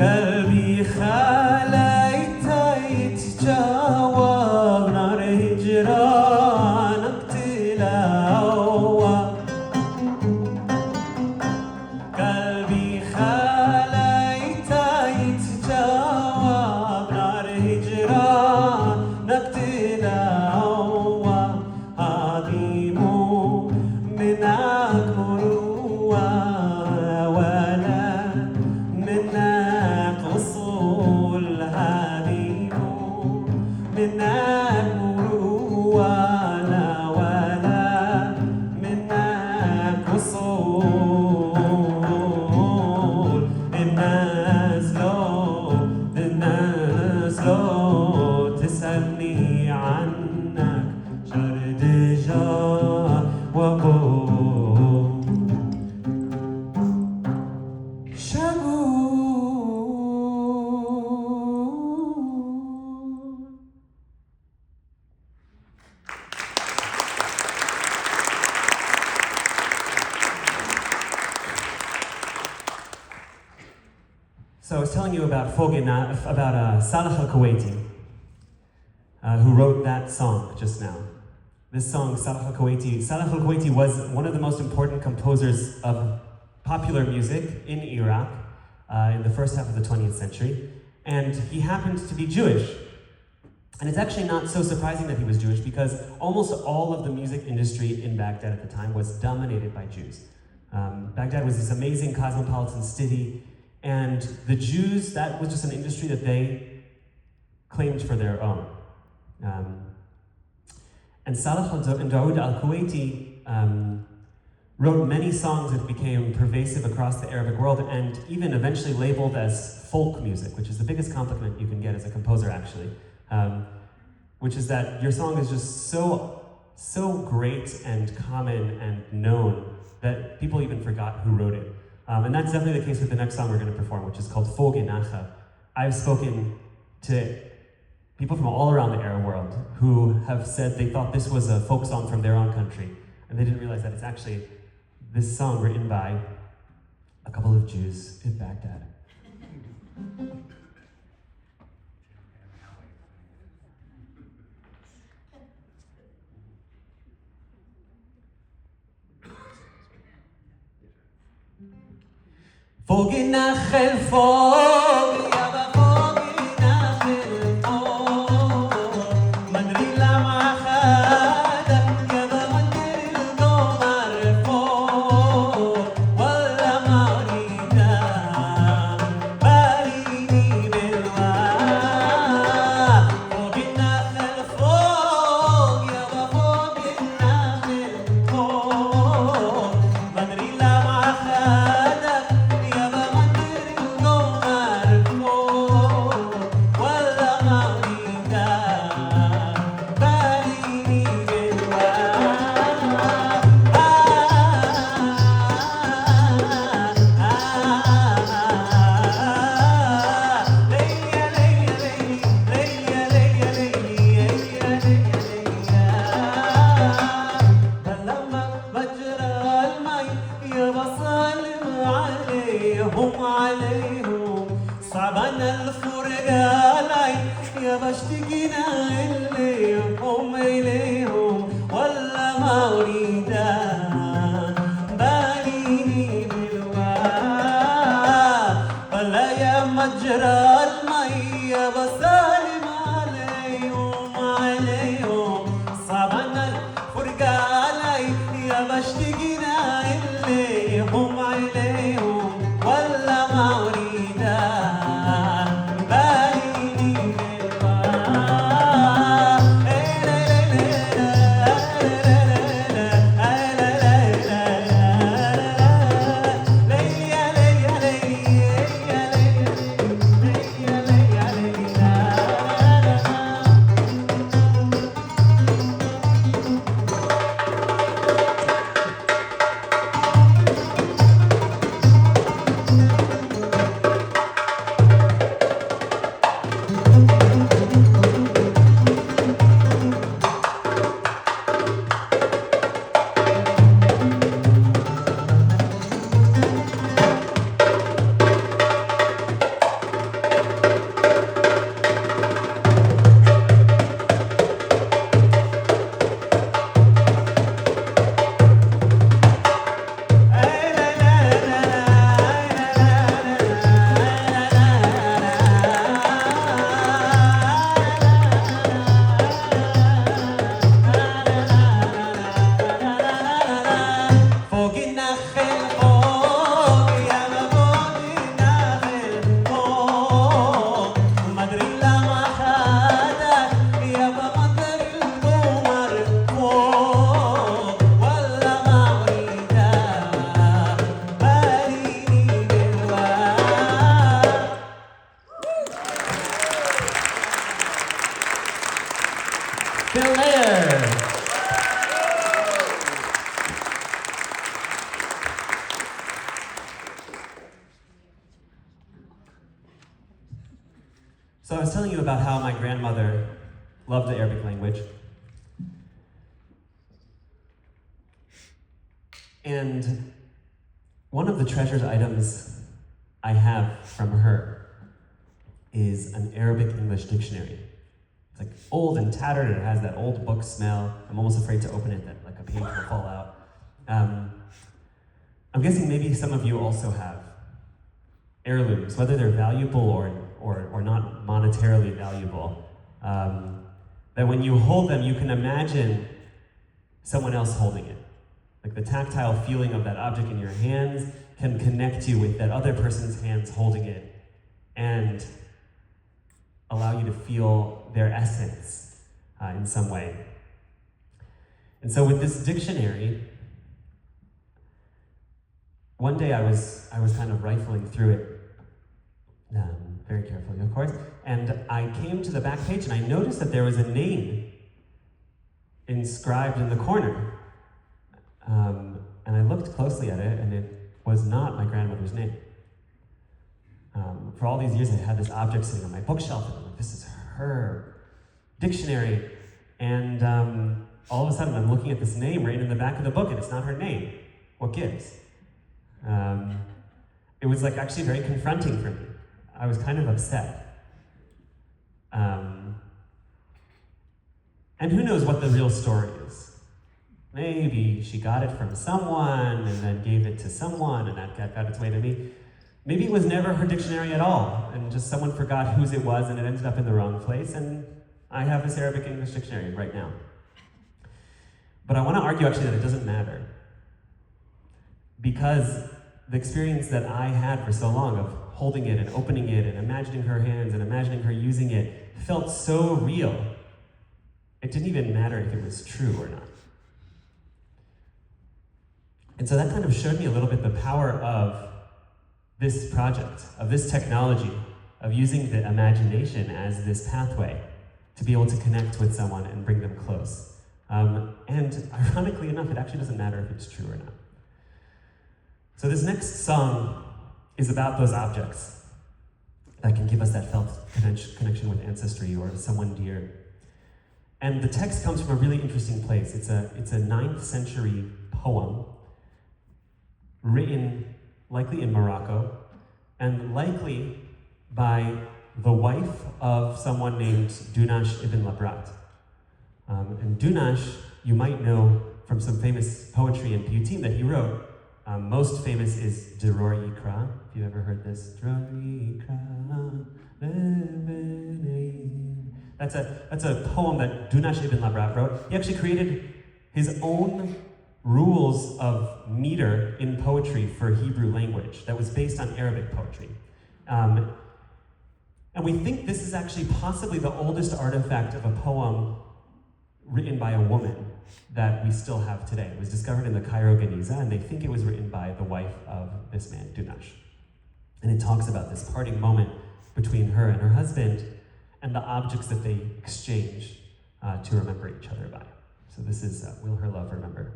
[SPEAKER 2] قلبي خليت يتجاوب نار هجرانك تلاوى قلبي خليت يتجاوب نار هجرانك تلاوى عظيم منك مروى ولا منك أصول هذه منك مروى ولا منك أصول الناس لو تسألني عنك شرد جاوبوا So I was telling you about Salah al-Kuwaiti, who wrote that song just now. This song, Salah al-Kuwaiti was one of the most important composers of popular music in Iraq in the first half of the 20th century, and he happened to be Jewish. And it's actually not so surprising that he was Jewish because almost all of the music industry in Baghdad at the time was dominated by Jews. Baghdad was this amazing cosmopolitan city, and the Jews, that was just an industry that they claimed for their own. And Salah al-Dawood al-Kuwaiti wrote many songs that became pervasive across the Arabic world and even eventually labeled as folk music, which is the biggest compliment you can get as a composer, actually. Which is that your song is just so great and common and known that people even forgot who wrote it. And that's definitely the case with the next song we're going to perform, which is called Fog Nacha. I've spoken to people from all around the Arab world who have said they thought this was a folk song from their own country, and they didn't realize that it's actually this song written by a couple of Jews in Baghdad. فوق النخل فوق يابا فوق النخل فوق ما ادري لمع خدك يابا ما ادري القمر فوق ولا ما اريده باليني بالواد فوق النخل فوق يابا فوق النخل فوق ما ادري لمع خدك عليهم صعبان الفرقة علي يا بشتكينا إليهم إليهم ولا ما أريده باليني بالواد ولا يا مجرى المي يا بسالم عليهم عليهم صعبان الفرقة علي يا بشتكينا إليهم إليهم ولا ما أريده Bill Mayer. So I was telling you about how my grandmother loved the Arabic language. And one of the treasured items I have from her is an Arabic English dictionary. It's like old and tattered, and it has that old book smell. I'm almost afraid to open it, that like a page will fall out. I'm guessing maybe some of you also have heirlooms, whether they're valuable or not monetarily valuable, that when you hold them, you can imagine someone else holding it. Like the tactile feeling of that object in your hands can connect you with that other person's hands holding it and allow you to feel their essence in some way. And so with this dictionary, one day I was kind of rifling through it, very carefully, of course, and I came to the back page and I noticed that there was a name inscribed in the corner. And I looked closely at it, and it was not my grandmother's name. For all these years, I had this object sitting on my bookshelf, and I'm like, this is her dictionary. And all of a sudden, I'm looking at this name right in the back of the book, and it's not her name. What gives? It was like actually very confronting for me. I was kind of upset. And who knows what the real story is? Maybe she got it from someone and then gave it to someone and that got its way to me. Maybe it was never her dictionary at all and just someone forgot whose it was and it ended up in the wrong place, and I have this Arabic English dictionary right now. But I want to argue actually that it doesn't matter, because the experience that I had for so long of holding it and opening it and imagining her hands and imagining her using it felt so real. It didn't even matter if it was true or not. And so that kind of showed me a little bit the power of this project, of this technology, of using the imagination as this pathway to be able to connect with someone and bring them close. And ironically enough, it actually doesn't matter if it's true or not. So this next song is about those objects that can give us that felt connection with ancestry or someone dear. And the text comes from a really interesting place. It's a 9th century poem written likely in Morocco and likely by the wife of someone named Dunash ibn Labrat. And Dunash, you might know from some famous poetry and piyutim that he wrote. Most famous is Dror Yikra. If you've ever heard this. Dror Yikra, That's a poem that Dunash ibn Labrat wrote. He actually created his own rules of meter in poetry for Hebrew language that was based on Arabic poetry. And we think this is actually possibly the oldest artifact of a poem written by a woman that we still have today. It was discovered in the Cairo Geniza, and they think it was written by the wife of this man, Dunash. And it talks about this parting moment between her and her husband and the objects that they exchange to remember each other by. So this is Will Her Love Remember?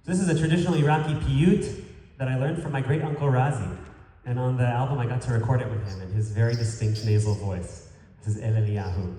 [SPEAKER 2] This is a traditional Iraqi piyut that I learned from my great uncle Razi. And on the album, I got to record it with him in his very distinct nasal voice. This is El Eliyahu.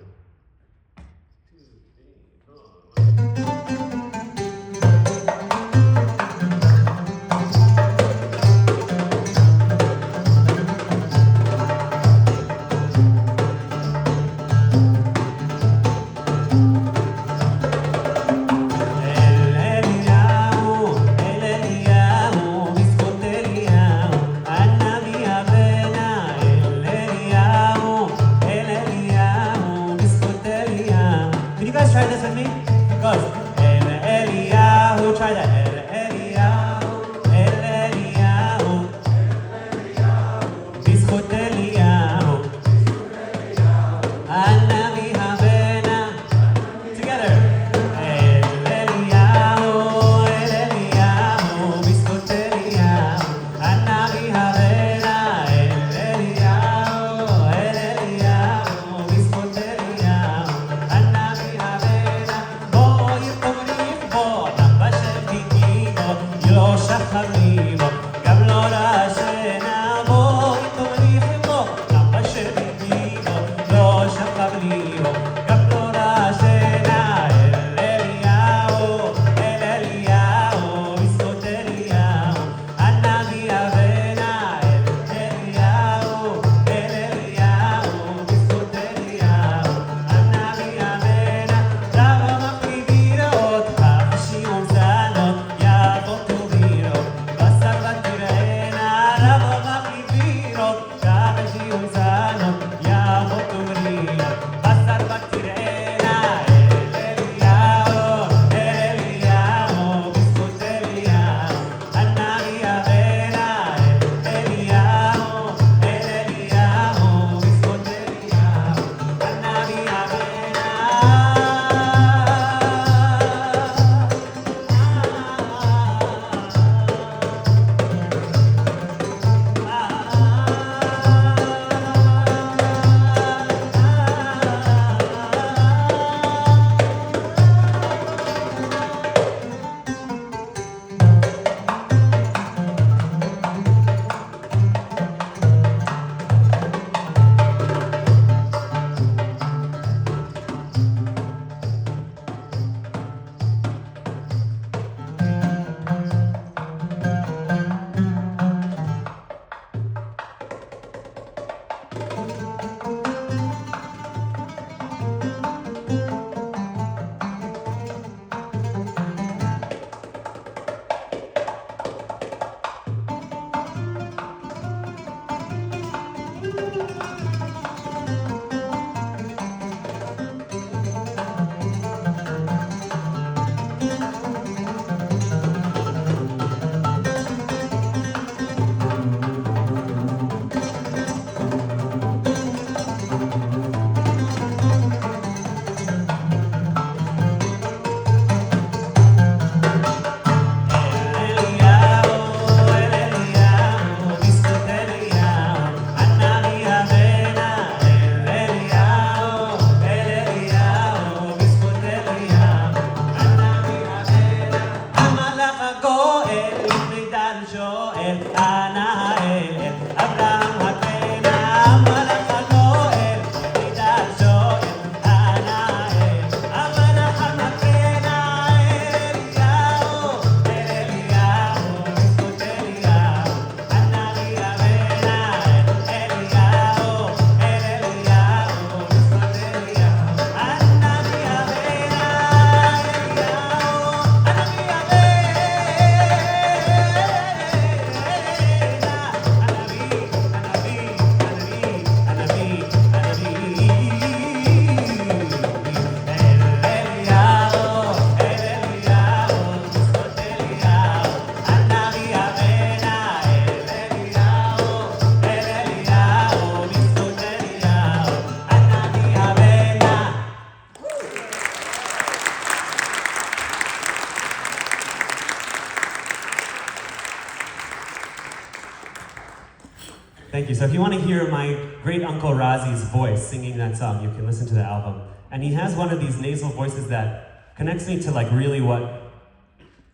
[SPEAKER 2] Thank you. So if you want to hear my great uncle Razi's voice singing that song, you can listen to the album. And he has one of these nasal voices that connects me to like really what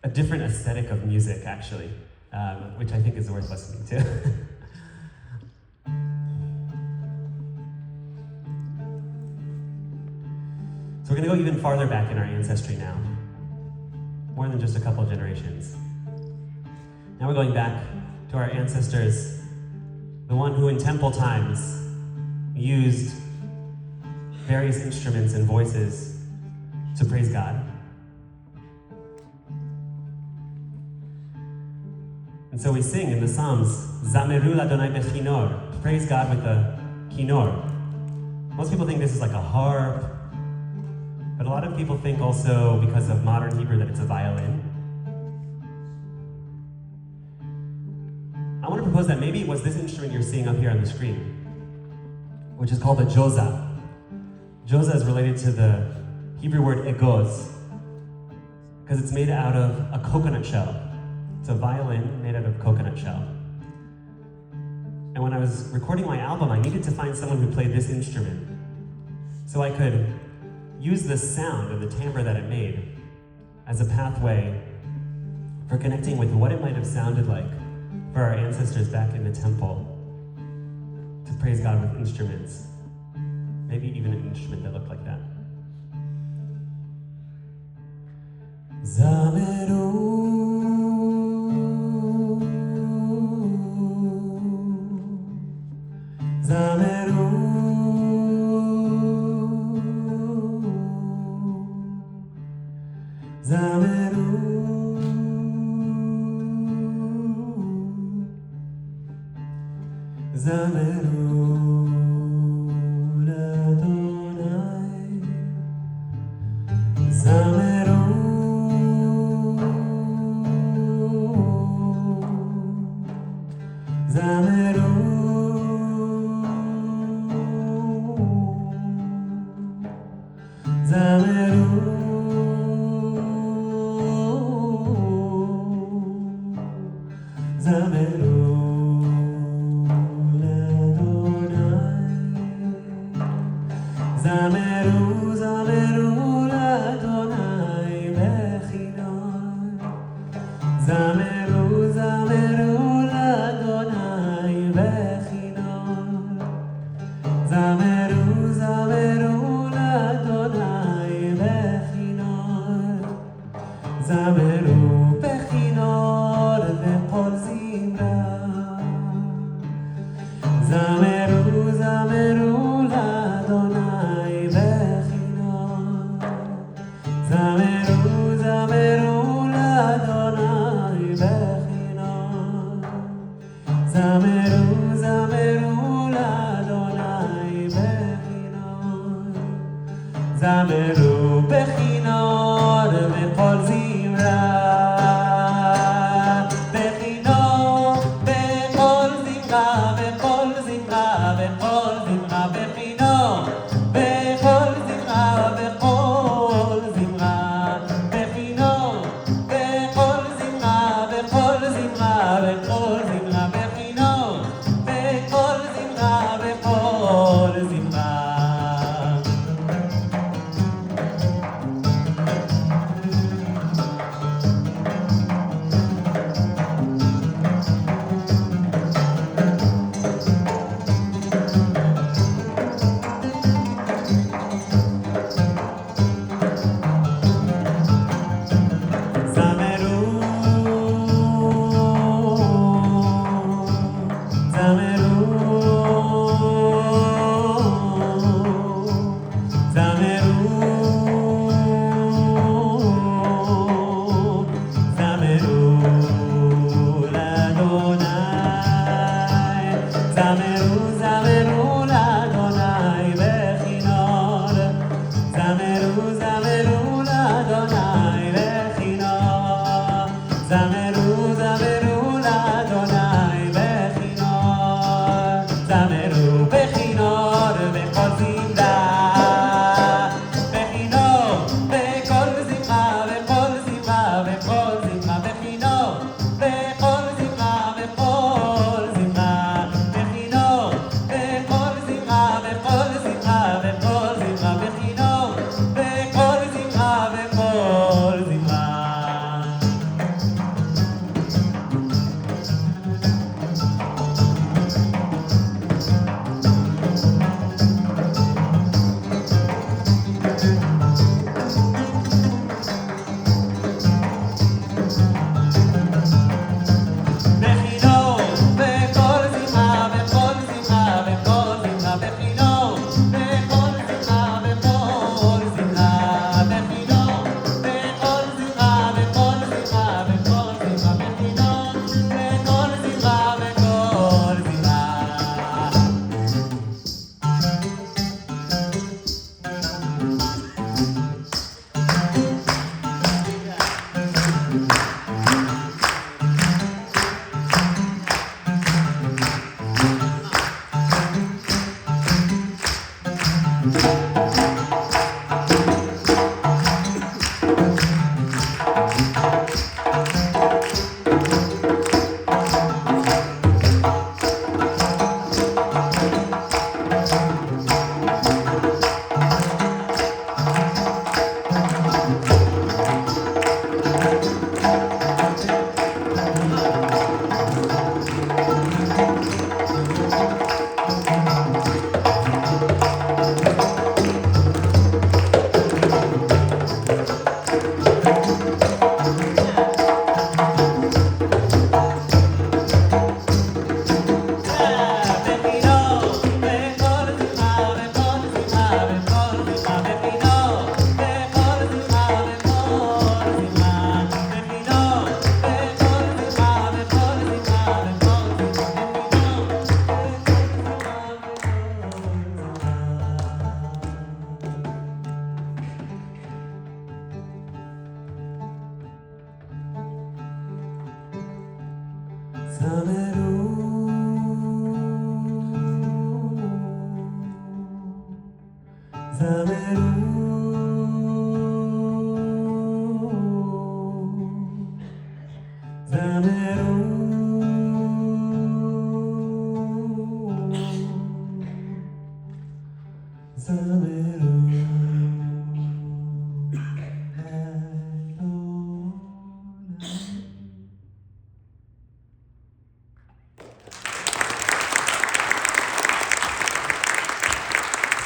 [SPEAKER 2] a different aesthetic of music, actually, which I think is worth listening to. So we're going to go even farther back in our ancestry now, more than just a couple generations. Now we're going back to our ancestors, the one who in temple times used various instruments and voices to praise God. And so we sing in the Psalms, Zameru Adonai bechinor, praise God with a kinor. Most people think this is like a harp, but a lot of people think also, because of modern Hebrew, that it's a violin. I want to propose that maybe it was this instrument you're seeing up here on the screen, which is called a joza. Joza is related to the Hebrew word egoz, because it's made out of a coconut shell. It's a violin made out of coconut shell. And when I was recording my album, I needed to find someone who played this instrument, so I could use the sound of the timbre that it made as a pathway for connecting with what it might have sounded like for our ancestors back in the temple to praise God with instruments. Maybe even an instrument that looked like that. Zameru, Zameru, Zameru, Zameru l'Adonai, Zameru, Zameru, Zameru. Zameru, Zameru l'Adonai bechinor. Zameru, Zameru l'Adonai bechinor. Zameru, Zameru l'Adonai bechinor. Zameru bechinor v'kol zimra. Zameru, Zameru l'Adonai bechinor. Zameru, Zameru l'Adonai bechinor. Zameru, Zameru l'Adonai bechinor. Zameru bechinor v'kol zimra.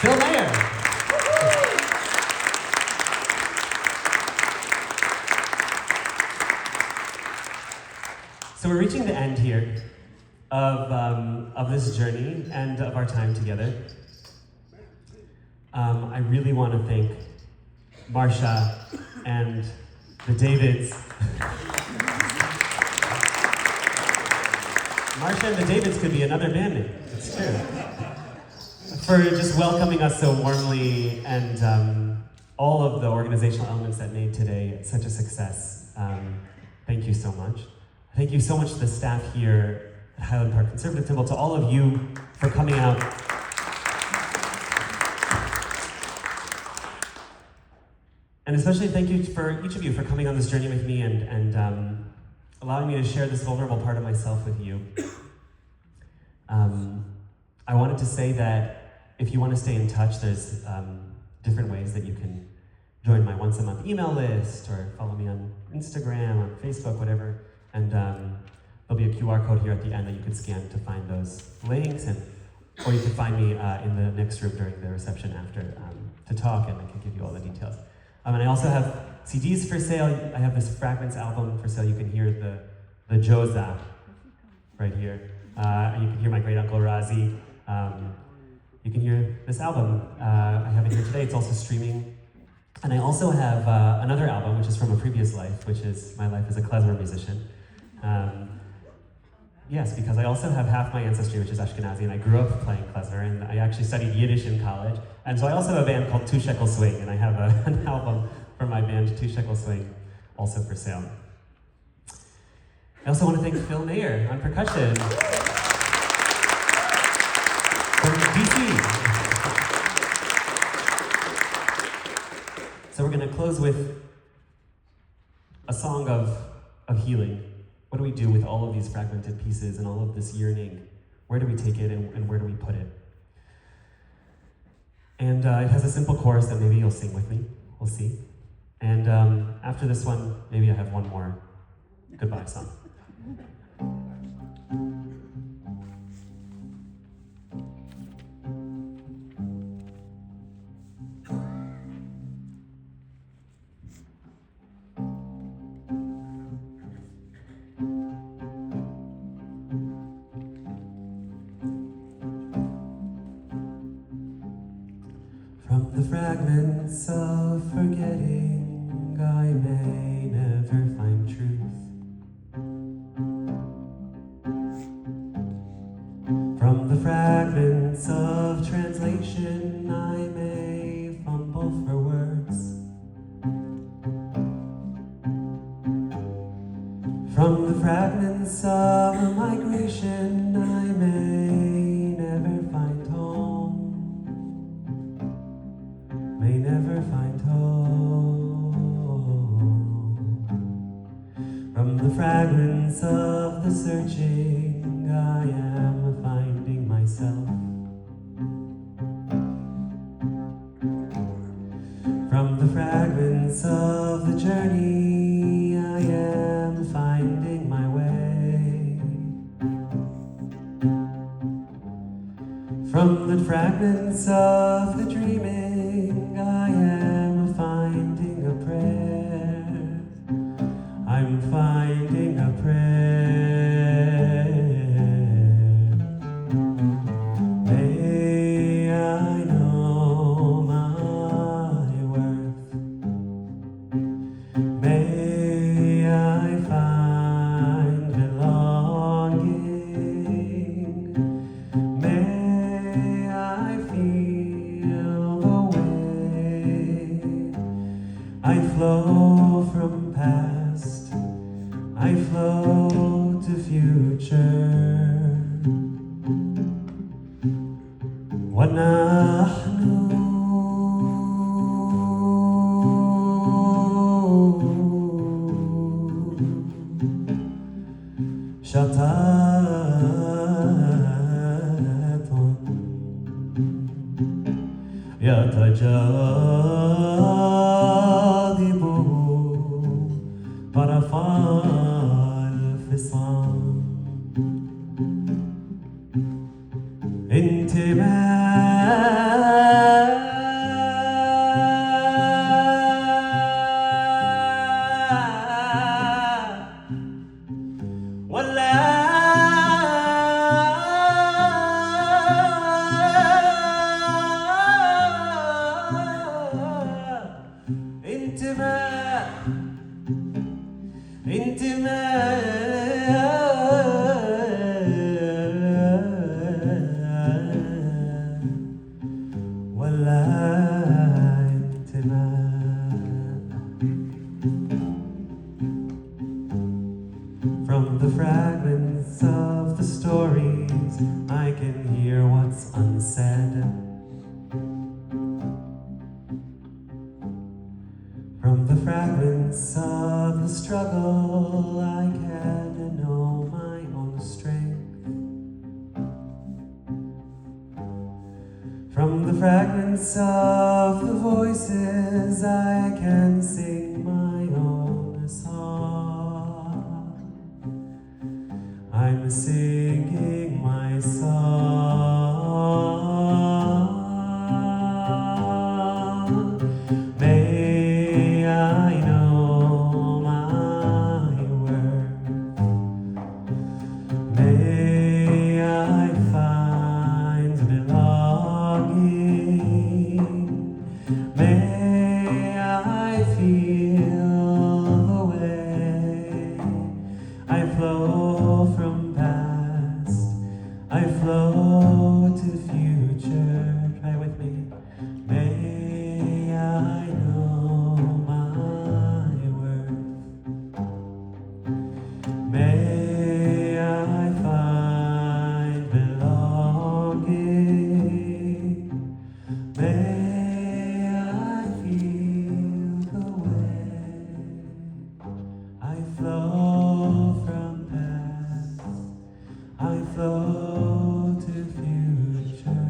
[SPEAKER 2] Phil Mayer. So we're reaching the end here of this journey and of our time together. I really want to thank Marsha and the Davids. Marsha and the Davids could be another band name. It's true. For just welcoming us so warmly and all of the organizational elements that made today such a success. Thank you so much. Thank you so much to the staff here at Highland Park Conservative Temple, to all of you for coming out. And especially thank you for each of you for coming on this journey with me and allowing me to share this vulnerable part of myself with you. I wanted to say that if you want to stay in touch, there's different ways that you can join my once-a-month email list or follow me on Instagram or Facebook, whatever. And there'll be a QR code here at the end that you can scan to find those links, or you can find me in the next room during the reception after to talk, and I can give you all the details. And I also have CDs for sale. I have this Fragments album for sale. You can hear the Joza right here. And you can hear my great uncle Razi. You can hear this album. I have it here today. It's also streaming. And I also have another album, which is from a previous life, which is my life as a klezmer musician. Yes, because I also have half my ancestry, which is Ashkenazi, and I grew up playing klezmer, and I actually studied Yiddish in college. And so I also have a band called Two Shekel Swing, and I have an album from my band, Two Shekel Swing, also for sale. I also want to thank Phil Mayer on percussion from DC. So we're going to close with a song of healing. What do we do with all of these fragmented pieces and all of this yearning? Where do we take it and where do we put it? And it has a simple chorus that maybe you'll sing with me. We'll see. And after this one, maybe I have one more goodbye song. From the fragments of forgetting, I may never find truth. From the fragments of translation, I may fumble for words. From the fragments of a migration, I may never find home. may never find home. From the fragments of the searching, I am finding myself. From the fragments of the journey, I am finding my way. From the fragments of the dreaming, I am finding a prayer. I'm finding a prayer. May I know my worth. May I find belonging. May I feel the way. I flow from past, I flow to future. ونحن شتات يتجاذب طرفا الفصام. انتماء ولا From the fragments of the stories, I can hear what's unsaid. From the fragments of the struggle, I can know my own strength. From the fragments of the voices, I can sing my own song. I'm singing my song. May I know my worth. May I find belonging. May I feel the way. I flow from past, I flow to future. Try with me. May I know my worth. May I find belonging. May I feel the way. I flow from past, I flow to future.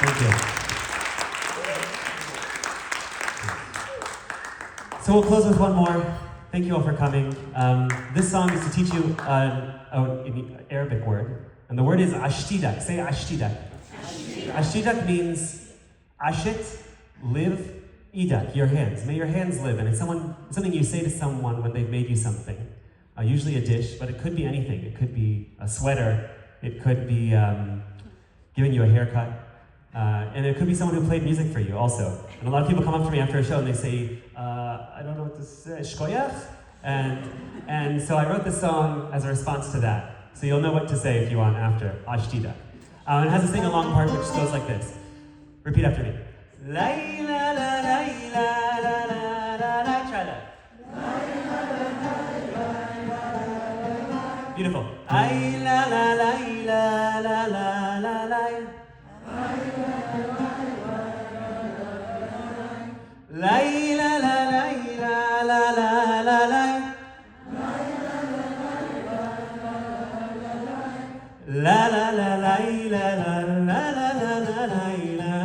[SPEAKER 2] Thank you. So we'll close with one more. Thank you all for coming. This song is to teach you an Arabic word, and the word is ashtidak. Say ashtidak. Ashtidak means ashit, live, idak, your hands. May your hands live, and it's something you say to someone when they've made you something. Usually a dish, but it could be anything. It could be a sweater. It could be giving you a haircut. And it could be someone who played music for you also. And a lot of people come up to me after a show and they say, I don't know what to say, shkoyach? And so I wrote this song as a response to that. So you'll know what to say if you want after, ashtida. It has a sing-along part which goes like this. Repeat after me. La la la la la la la la. Try that. Beautiful. Ay la la la la la la la la. La la la la la la la la. La la la la la la la la la la la.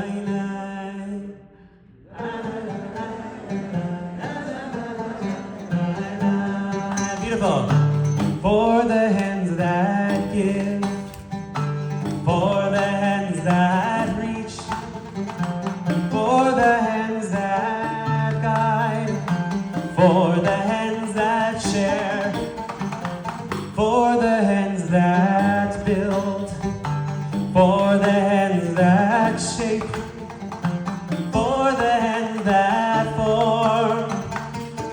[SPEAKER 2] Beautiful. For the hands that give, for the hands that reach, for the hands that guide, for the hands that share, for the hands that build, for the hands that shape, for the hands that form.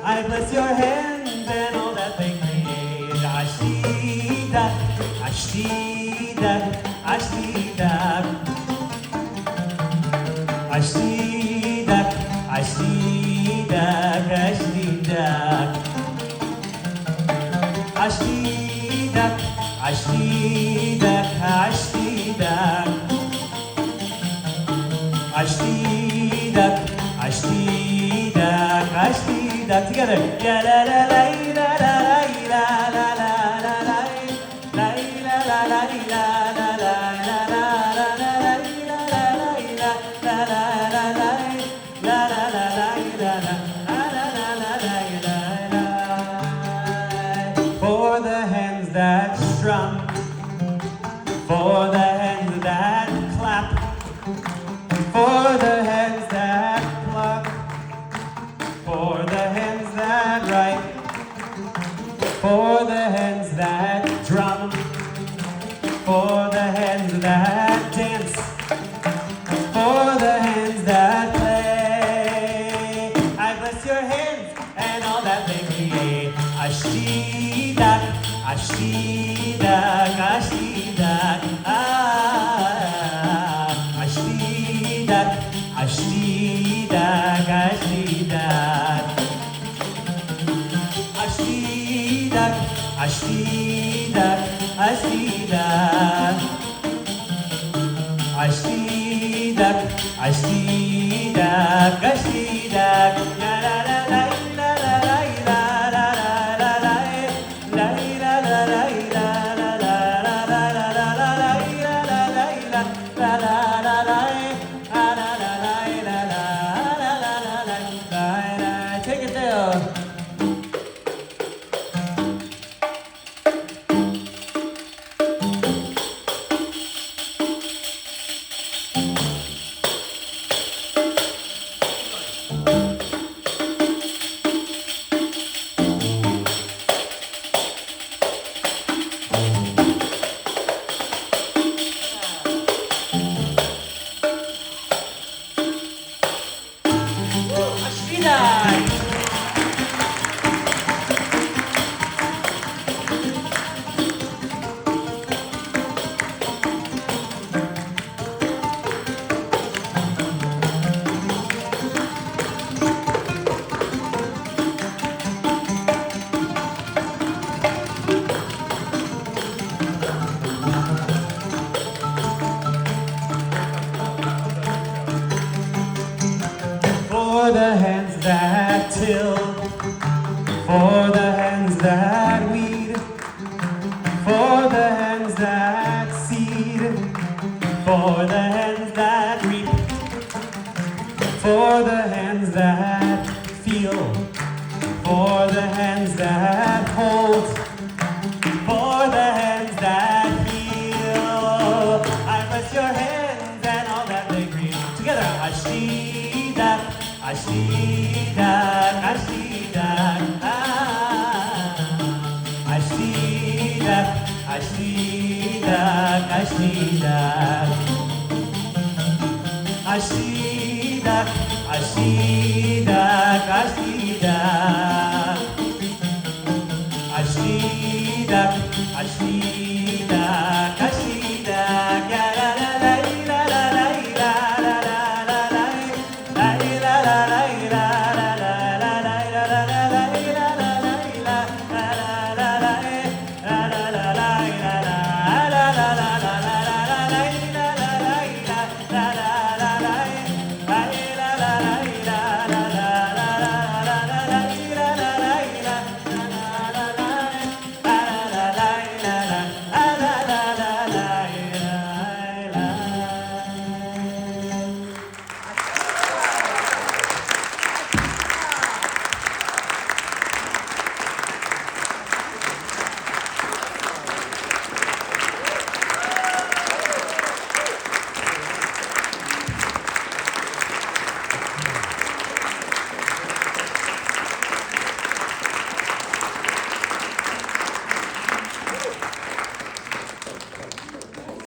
[SPEAKER 2] I bless your hands and all that they create. Ashtidak, ashtidak, ashtidak. Ashtidak, ashtidak, ashtidak. Ashtidak, ashtidak, ashtidak. Ashtidak, ashtidak, ashtidak. Together. Ya la la la la la la la la la la la la la for the hands that strum, for the hands that clap, for the hands that pluck, for the hands that write, for the hands that drum, for the hands that dance, for the hands that play. I bless your hands and all that they create. Ashtidak, ashtidak, ashtidak. Ashtidak, ashtidak, ashtidak. Ashtidak, ashtidak, ashtidak. Ashtidak, ashtidak, ashtidak. La la la la la la la la la la la la la la. Take it down. For the hands that till, for the hands that weed, for the hands that seed, for the hands that reap, for the hands that feel, for the hands that hold, for the hands that heal. I bless your hands and all that they grieve. Together, Ashtidak, Ashtidak, Ashtidak, Ashtidak, Ashtidak, Ashtidak, Ashtidak, Ashtidak, Ashtidak, Ashtidak.